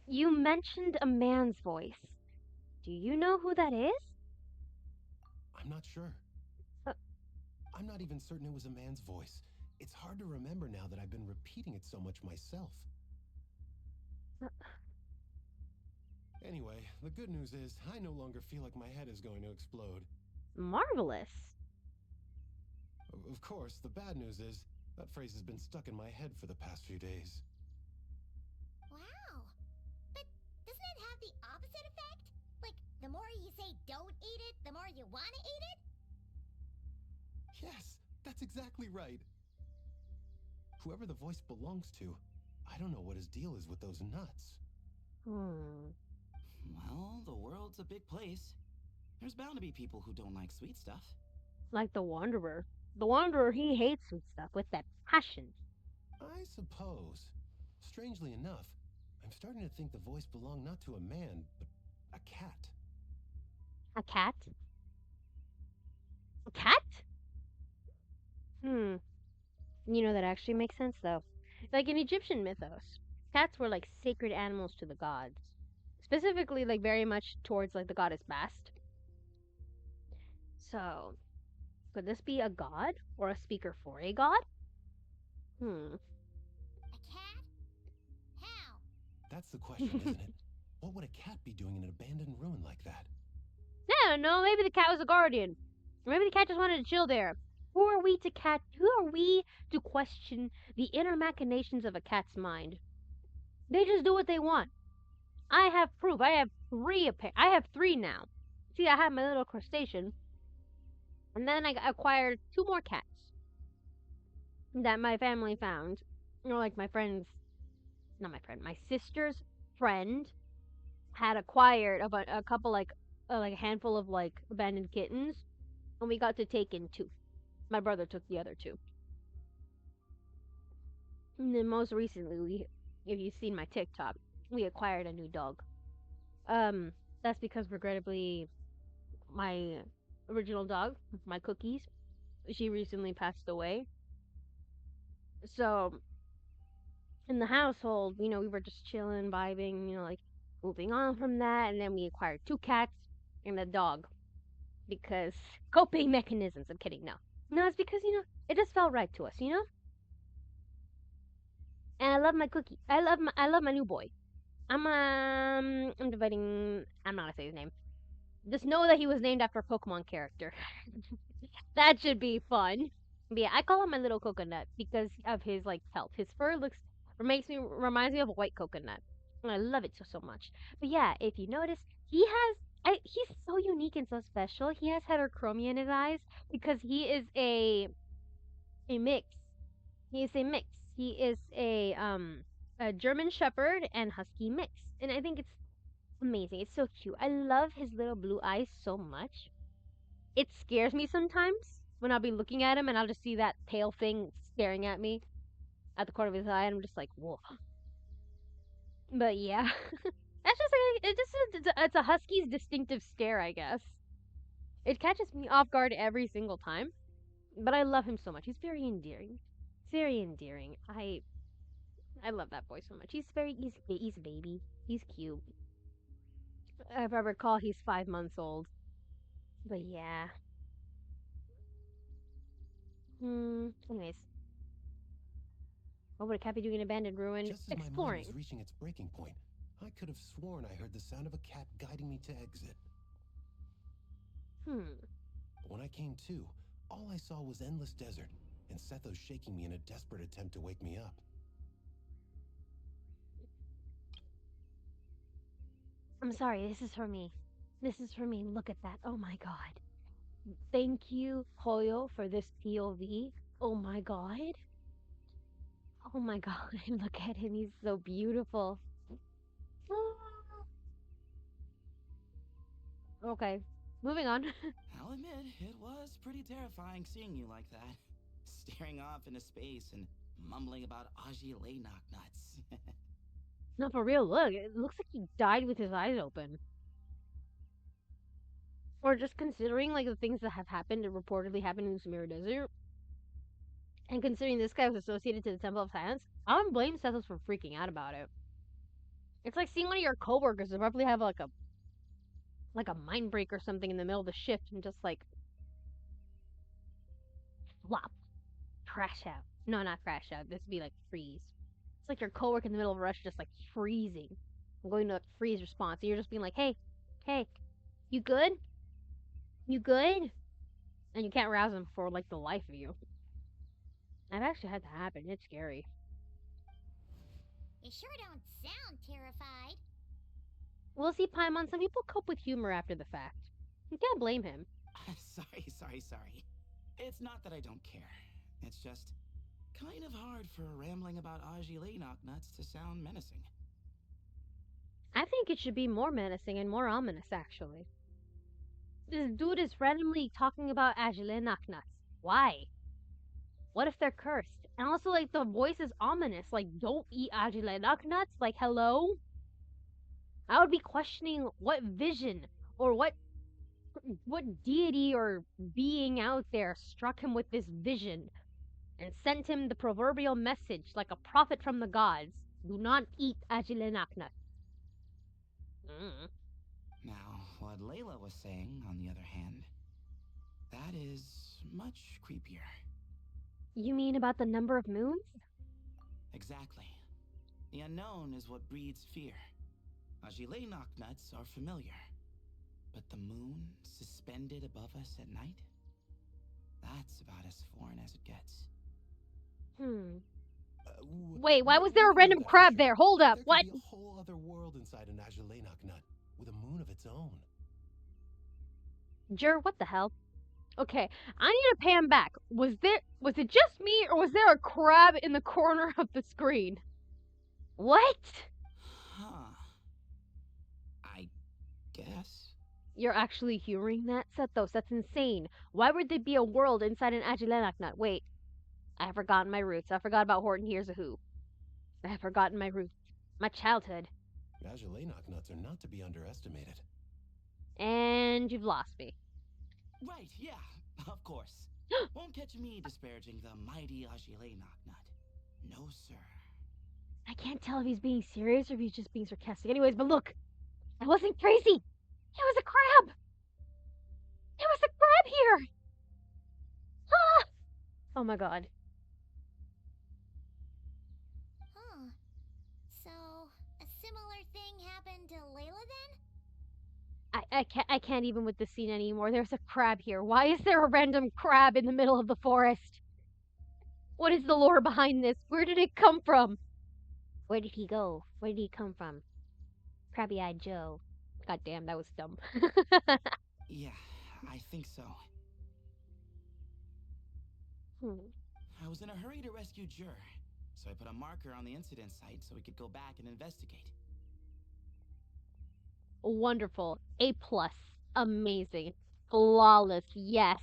You mentioned a man's voice. Do you know who that is? I'm not sure. Uh, I'm not even certain it was a man's voice. It's hard to remember now that I've been repeating it so much myself. Anyway, the good news is I no longer feel like my head is going to explode. Marvelous. Of course, the bad news is that phrase has been stuck in my head for the past few days. Wow. But doesn't it have the opposite effect? Like, the more you say don't eat it, the more you want to eat it? Yes, that's exactly right. Whoever the voice belongs to, I don't know what his deal is with those nuts. Well, the world's a big place. There's bound to be people who don't like sweet stuff. Like the Wanderer. The Wanderer, he hates sweet stuff with that passion. I suppose. Strangely enough, I'm starting to think the voice belonged not to a man, but a cat. A cat? A cat? You know, that actually makes sense, though. Like in Egyptian mythos, cats were like sacred animals to the gods. Specifically, like very much towards like the goddess Bast. So, could this be a god or a speaker for a god? A cat? How? That's the question, isn't it? What would a cat be doing in an abandoned ruin like that? I don't know. Maybe the cat was a guardian. Or maybe the cat just wanted to chill there. Who are we to question the inner machinations of a cat's mind? They just do what they want. I have proof. I have three now. See, I had my little crustacean, and then I acquired two more cats that my family found. Or like my friend's, not my friend, my sister's friend had acquired a couple like a handful of like abandoned kittens, and we got to take in two. My brother took the other two. And then most recently, if you've seen my TikTok, we acquired a new dog. Um, that's because regrettably, my original dog, my Cookies, she recently passed away. So in the household, we were just chilling, vibing, like moving on from that, and then we acquired two cats and a dog because coping mechanisms. I'm kidding, no, no, it's because it just felt right to us. And I love my Cookie. I love my new boy. I'm dividing. I'm not gonna say his name. Just know that he was named after a Pokemon character. That should be fun. But yeah, I call him my little coconut because of his like pelt. His fur reminds me of a white coconut. And I love it so much. But yeah, if you notice, he's so unique and so special. He has heterochromia in his eyes because he is a mix. He is a mix. He is a German Shepherd and Husky mix. And I think it's amazing. It's so cute. I love his little blue eyes so much. It scares me sometimes when I'll be looking at him and I'll just see that pale thing staring at me at the corner of his eye, and I'm just like, whoa. But yeah, that's just like it's a husky's distinctive stare, I guess. It catches me off guard every single time, but I love him so much. He's very endearing. Very endearing. I love that boy so much. He's a baby. He's cute. If I recall, he's 5 months old. But yeah. Anyways, what would a cat be doing in an abandoned ruin? Just as my mind Exploring. was reaching its breaking point, I could have sworn I heard the sound of a cat guiding me to exit. But when I came to, all I saw was endless desert, and Sethos shaking me in a desperate attempt to wake me up. I'm sorry, this is for me. This is for me. Look at that. Oh my god. Thank you, Hoyo, for this POV. Oh my god. Oh my god. Look at him. He's so beautiful. Okay. Moving on. I'll admit, it was pretty terrifying seeing you like that. Staring off into space and mumbling about Iicynox nuts. No, for real, look. It looks like he died with his eyes open. Or just considering like the things that have happened and reportedly happened in the Sumeru Desert. And considering this guy was associated to the Temple of Silence, I don't blame Sethos for freaking out about it. It's like seeing one of your coworkers abruptly have like a mind break or something in the middle of the shift and just like flop, crash out. No, not crash out. This would be like freeze. It's like your coworker in the middle of a rush just like freezing, and going to like freeze response. And you're just being like, hey, you good? You good? And you can't rouse them for like the life of you. I've actually had that happen. It's scary. You sure don't sound terrified. Well, see, Paimon, some people cope with humor after the fact. You can't blame him. Sorry. It's not that I don't care. It's just kind of hard for rambling about Iicynox nuts to sound menacing. I think it should be more menacing and more ominous, actually. This dude is randomly talking about Iicynox nuts. Why? What if they're cursed? And also, like, the voice is ominous. Like, don't eat Iicynox nuts? Like, hello? I would be questioning what vision or what deity or being out there struck him with this vision and sent him the proverbial message like a prophet from the gods. Do not eat Iicynox nuts. Now, what Layla was saying, on the other hand, that is much creepier. You mean about the number of moons? Exactly. The unknown is what breeds fear. Iicynox nuts are familiar. But the moon suspended above us at night? That's about as foreign as it gets. Wait, why was there a random crab there? Hold up, There what? could be a whole other world inside an Iicynox nut, with a moon of its own. Jur, what the hell? Okay, I need to pan back. Was it just me, or was there a crab in the corner of the screen? What? Huh. I guess. You're actually humoring that, Sethos? That's insane. Why would there be a world inside an Agilenac nut? Wait, I have forgotten my roots. I forgot about Horton Hears a Who. I have forgotten my roots. My childhood. Agilenac nuts are not to be underestimated. And you've lost me. Right, yeah, of course. Won't catch me disparaging the mighty Agilenac nut. No, sir. I can't tell if he's being serious or if he's just being sarcastic. Anyways, but look, I wasn't crazy. It was a crab. There was a crab here. Ah! Oh my god. Huh. So, a similar thing happened to Layla then? I can't even with the scene anymore. There's a crab here. Why is there a random crab in the middle of the forest? What is the lore behind this? Where did it come from? Where did he go? Where did he come from? Crabby-eyed Joe. God damn, that was dumb. Yeah, I think so. I was in a hurry to rescue Jur, so I put a marker on the incident site so we could go back and investigate. Wonderful. A plus. Amazing. Flawless. Yes.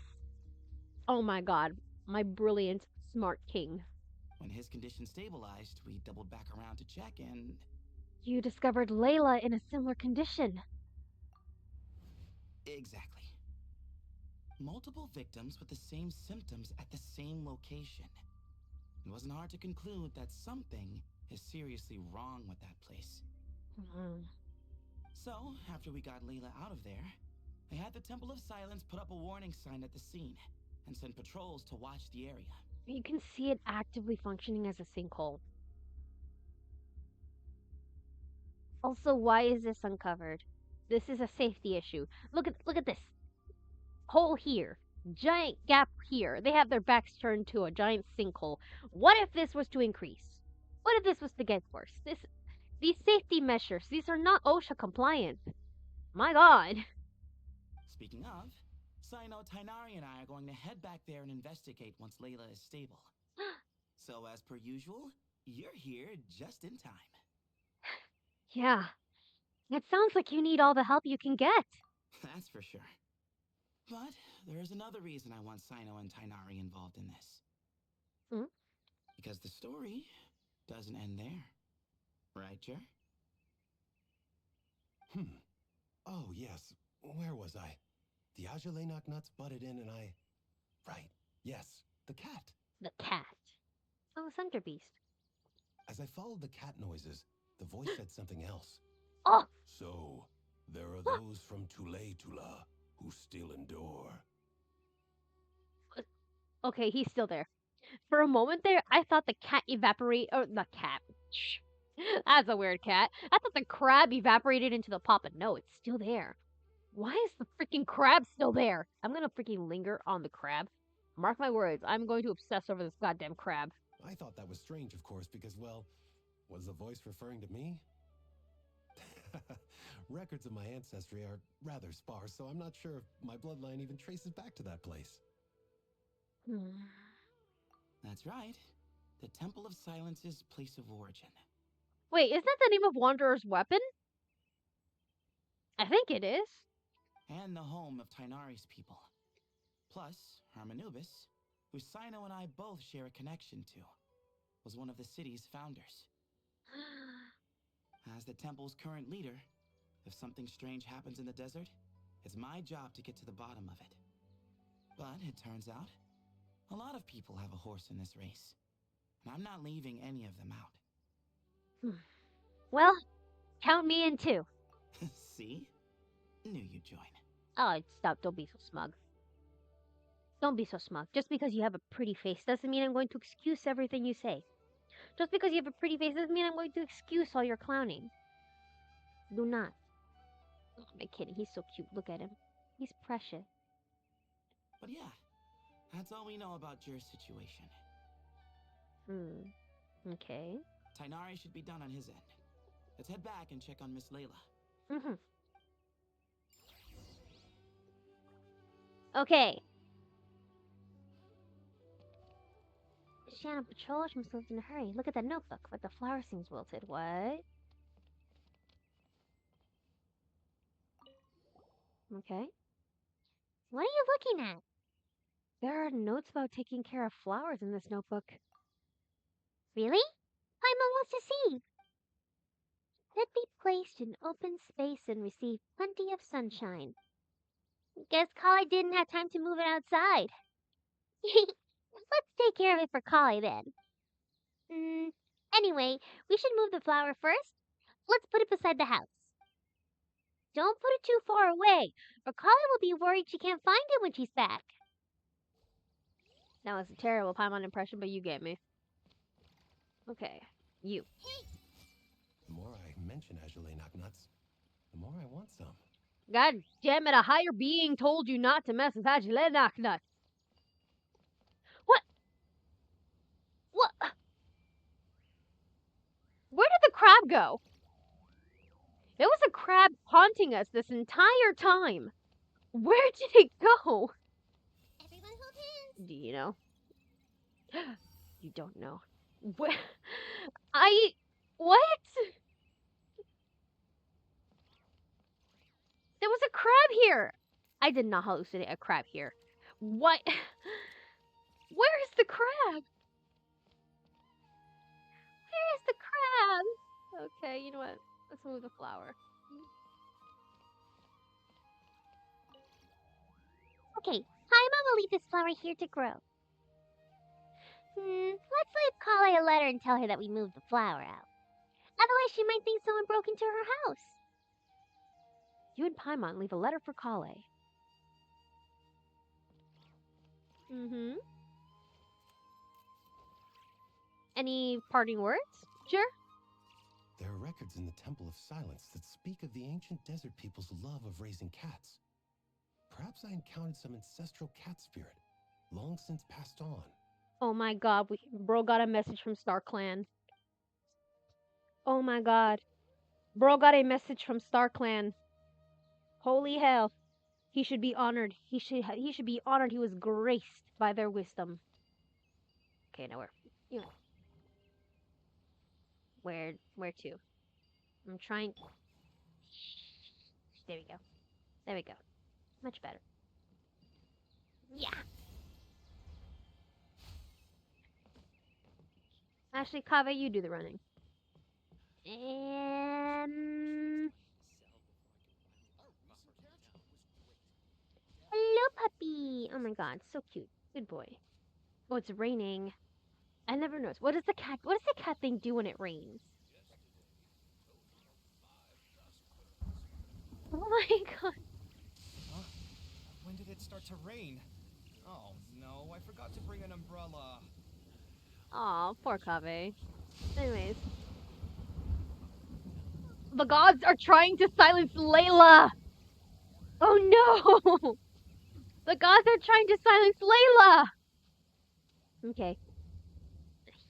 Oh my god. My brilliant, smart king. When his condition stabilized, we doubled back around to check and... You discovered Layla in a similar condition. Exactly. Multiple victims with the same symptoms at the same location. It wasn't hard to conclude that something is seriously wrong with that place. So, after we got Layla out of there, I had the Temple of Silence put up a warning sign at the scene and send patrols to watch the area. You can see it actively functioning as a sinkhole. Also, why is this uncovered? This is a safety issue. Look at this. Hole here. Giant gap here. They have their backs turned to a giant sinkhole. What if this was to increase? What if this was to get worse? These safety measures, these are not OSHA compliant. My god. Speaking of, Cyno, Tighnari, and I are going to head back there and investigate once Layla is stable. So, as per usual, you're here just in time. Yeah. It sounds like you need all the help you can get. That's for sure. But there's another reason I want Cyno and Tighnari involved in this. Hmm? Because the story doesn't end there. Right, Jer? Oh, yes. Where was I? The Agilenac nuts butted in and I... Right. Yes. The cat. The cat. Oh, Thunder Beast. As I followed the cat noises, the voice said something else. Oh! So, there are those from Tula who still endure. Okay, he's still there. For a moment there, I thought the cat evaporated. Oh, the cat. Shh. That's a weird cat. I thought the crab evaporated into the pot, but no, it's still there. Why is the freaking crab still there? I'm gonna freaking linger on the crab. Mark my words, I'm going to obsess over this goddamn crab. I thought that was strange, of course, because, well, was the voice referring to me? Records of my ancestry are rather sparse, so I'm not sure if my bloodline even traces back to that place. That's right. The Temple of Silence's place of origin. Wait, isn't that the name of Wanderer's weapon? I think it is. And the home of Tighnari's people. Plus, Hermanubis, who Cyno and I both share a connection to, was one of the city's founders. As the temple's current leader, if something strange happens in the desert, it's my job to get to the bottom of it. But it turns out, a lot of people have a horse in this race, and I'm not leaving any of them out. Well, count me in too. See? Knew you'd join. Oh, stop. Don't be so smug. Don't be so smug. Just because you have a pretty face doesn't mean I'm going to excuse everything you say. Just because you have a pretty face doesn't mean I'm going to excuse all your clowning. Do not. Oh, am I kidding? He's so cute. Look at him. He's precious. But yeah, that's all we know about Jer's situation. Okay. Tighnari should be done on his end. Let's head back and check on Miss Layla. Okay. She on a patrol. She must have left in a hurry. Look at that notebook. But the flower seems wilted. What? Okay. What are you looking at? There are notes about taking care of flowers in this notebook. Really? Paimon wants to see. Should be placed in open space and receive plenty of sunshine. Guess Kali didn't have time to move it outside. Let's take care of it for Kali then. Anyway, we should move the flower first. Let's put it beside the house. Don't put it too far away, or Kali will be worried she can't find it when she's back. That was a terrible Paimon impression, but you get me. Okay, you. The more I mention Iicynox nuts, the more I want some. God damn it, a higher being told you not to mess with Iicynox nuts. What? What? Where did the crab go? There was a crab haunting us this entire time. Where did it go? Everyone hold hands. Do you know? You don't know. Where? What? There was a crab here. I did not hallucinate a crab here. What? Where is the crab? Where is the crab? Okay, you know what? Let's move the flower. Okay, Paimon will leave this flower here to grow. Let's leave Kali a letter and tell her that we moved the flower out. Otherwise, she might think someone broke into her house. You and Paimon leave a letter for Kale. Mm-hmm. Any parting words? Sure. There are records in the Temple of Silence that speak of the ancient desert people's love of raising cats. Perhaps I encountered some ancestral cat spirit, long since passed on. Oh my god, bro got a message from Star Clan. Oh my god. Bro got a message from Star Clan. Holy hell. He should be honored. He should be honored. He was graced by their wisdom. Okay, now where to? I'm trying. There we go. There we go. Much better. Yeah. Actually, Kave, you do the running. Hello, puppy. Oh my god, so cute. Good boy. Oh, it's raining. I never noticed. What does the cat thing do when it rains? Oh my god. Huh? When did it start to rain? Oh no, I forgot to bring an umbrella. Aw, poor Kave. Anyways. The gods are trying to silence Layla! Oh no! The gods are trying to silence Layla! Okay.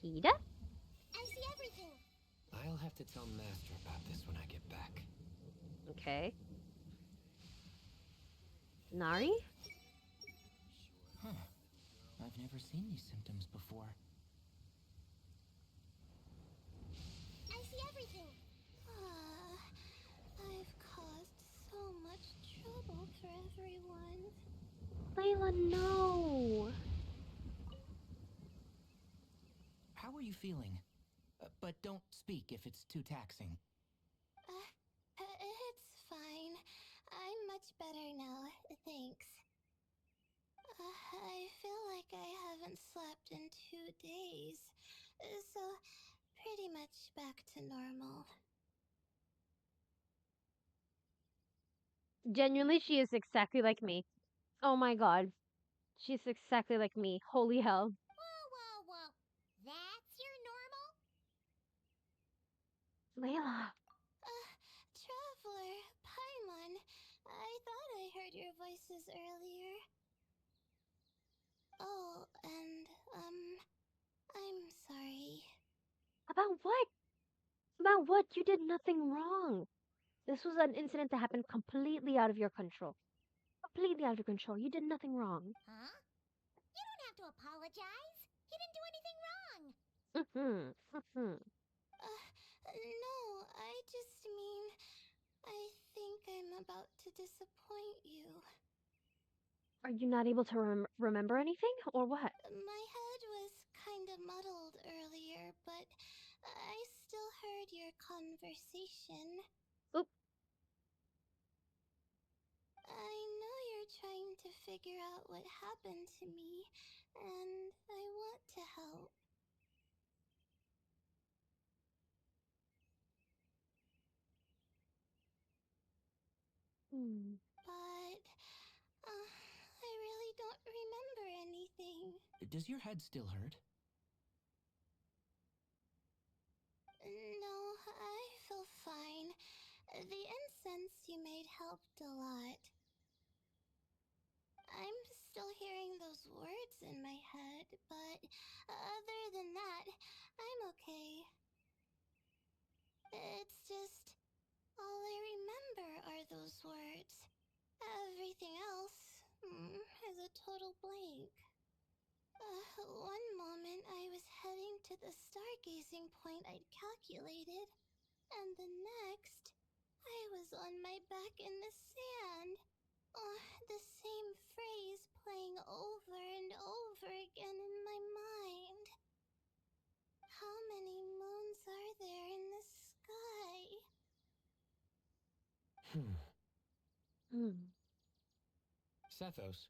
Hida? I see everything. I'll have to tell Master about this when I get back. Okay. Nari? Huh. I've never seen these symptoms before. I see everything. I've caused so much trouble for everyone. Layla, no! How are you feeling? But don't speak if it's too taxing. It's fine. I'm much better now, thanks. I feel like I haven't slept in 2 days, so pretty much back to normal. Genuinely, she is exactly like me. Oh my god. She's exactly like me. Holy hell. Whoa. That's your normal? Layla. Traveler, Paimon, I thought I heard your voices earlier. Oh, and, I'm sorry. About what? About what? You did nothing wrong. This was an incident that happened completely out of your control. completely out of control. You did nothing wrong. Huh? You don't have to apologize. He didn't do anything wrong. No, I just mean, I think I'm about to disappoint you. Are you not able to remember anything, or what? My head was kind of muddled earlier, but I still heard your conversation. Oop. I know you're trying to figure out what happened to me, and I want to help. But, I really don't remember anything. Does your head still hurt? No, I feel fine. The incense you made helped a lot. I'm still hearing those words in my head, but other than that, I'm okay. It's just, all I remember are those words. Everything else is a total blank. One moment I was heading to the stargazing point I'd calculated, and the next, I was on my back in the sand. The same phrase playing over and over again in my mind. How many moons are there in the sky? Sethos,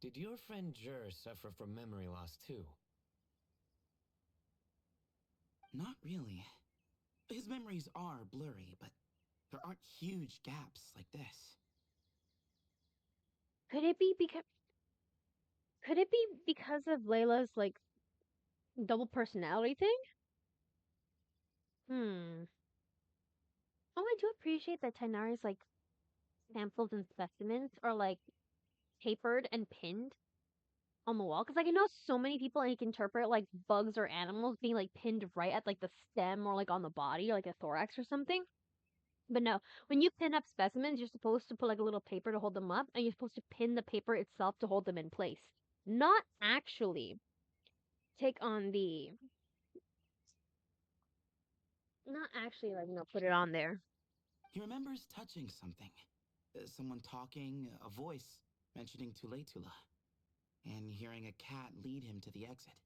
did your friend Jur suffer from memory loss too? Not really. His memories are blurry, but there aren't huge gaps like this. Could it be because of Layla's like double personality thing? Oh, I do appreciate that Tainari's like samples and specimens are like papered and pinned on the wall. Because like I know so many people and he can interpret like bugs or animals being like pinned right at like the stem or like on the body or like a thorax or something. But no, when you pin up specimens, you're supposed to put like a little paper to hold them up, and you're supposed to pin the paper itself to hold them in place. Not actually take on the, not actually like, put it on there. He remembers touching something. Someone talking, a voice mentioning Tuletula, and hearing a cat lead him to the exit.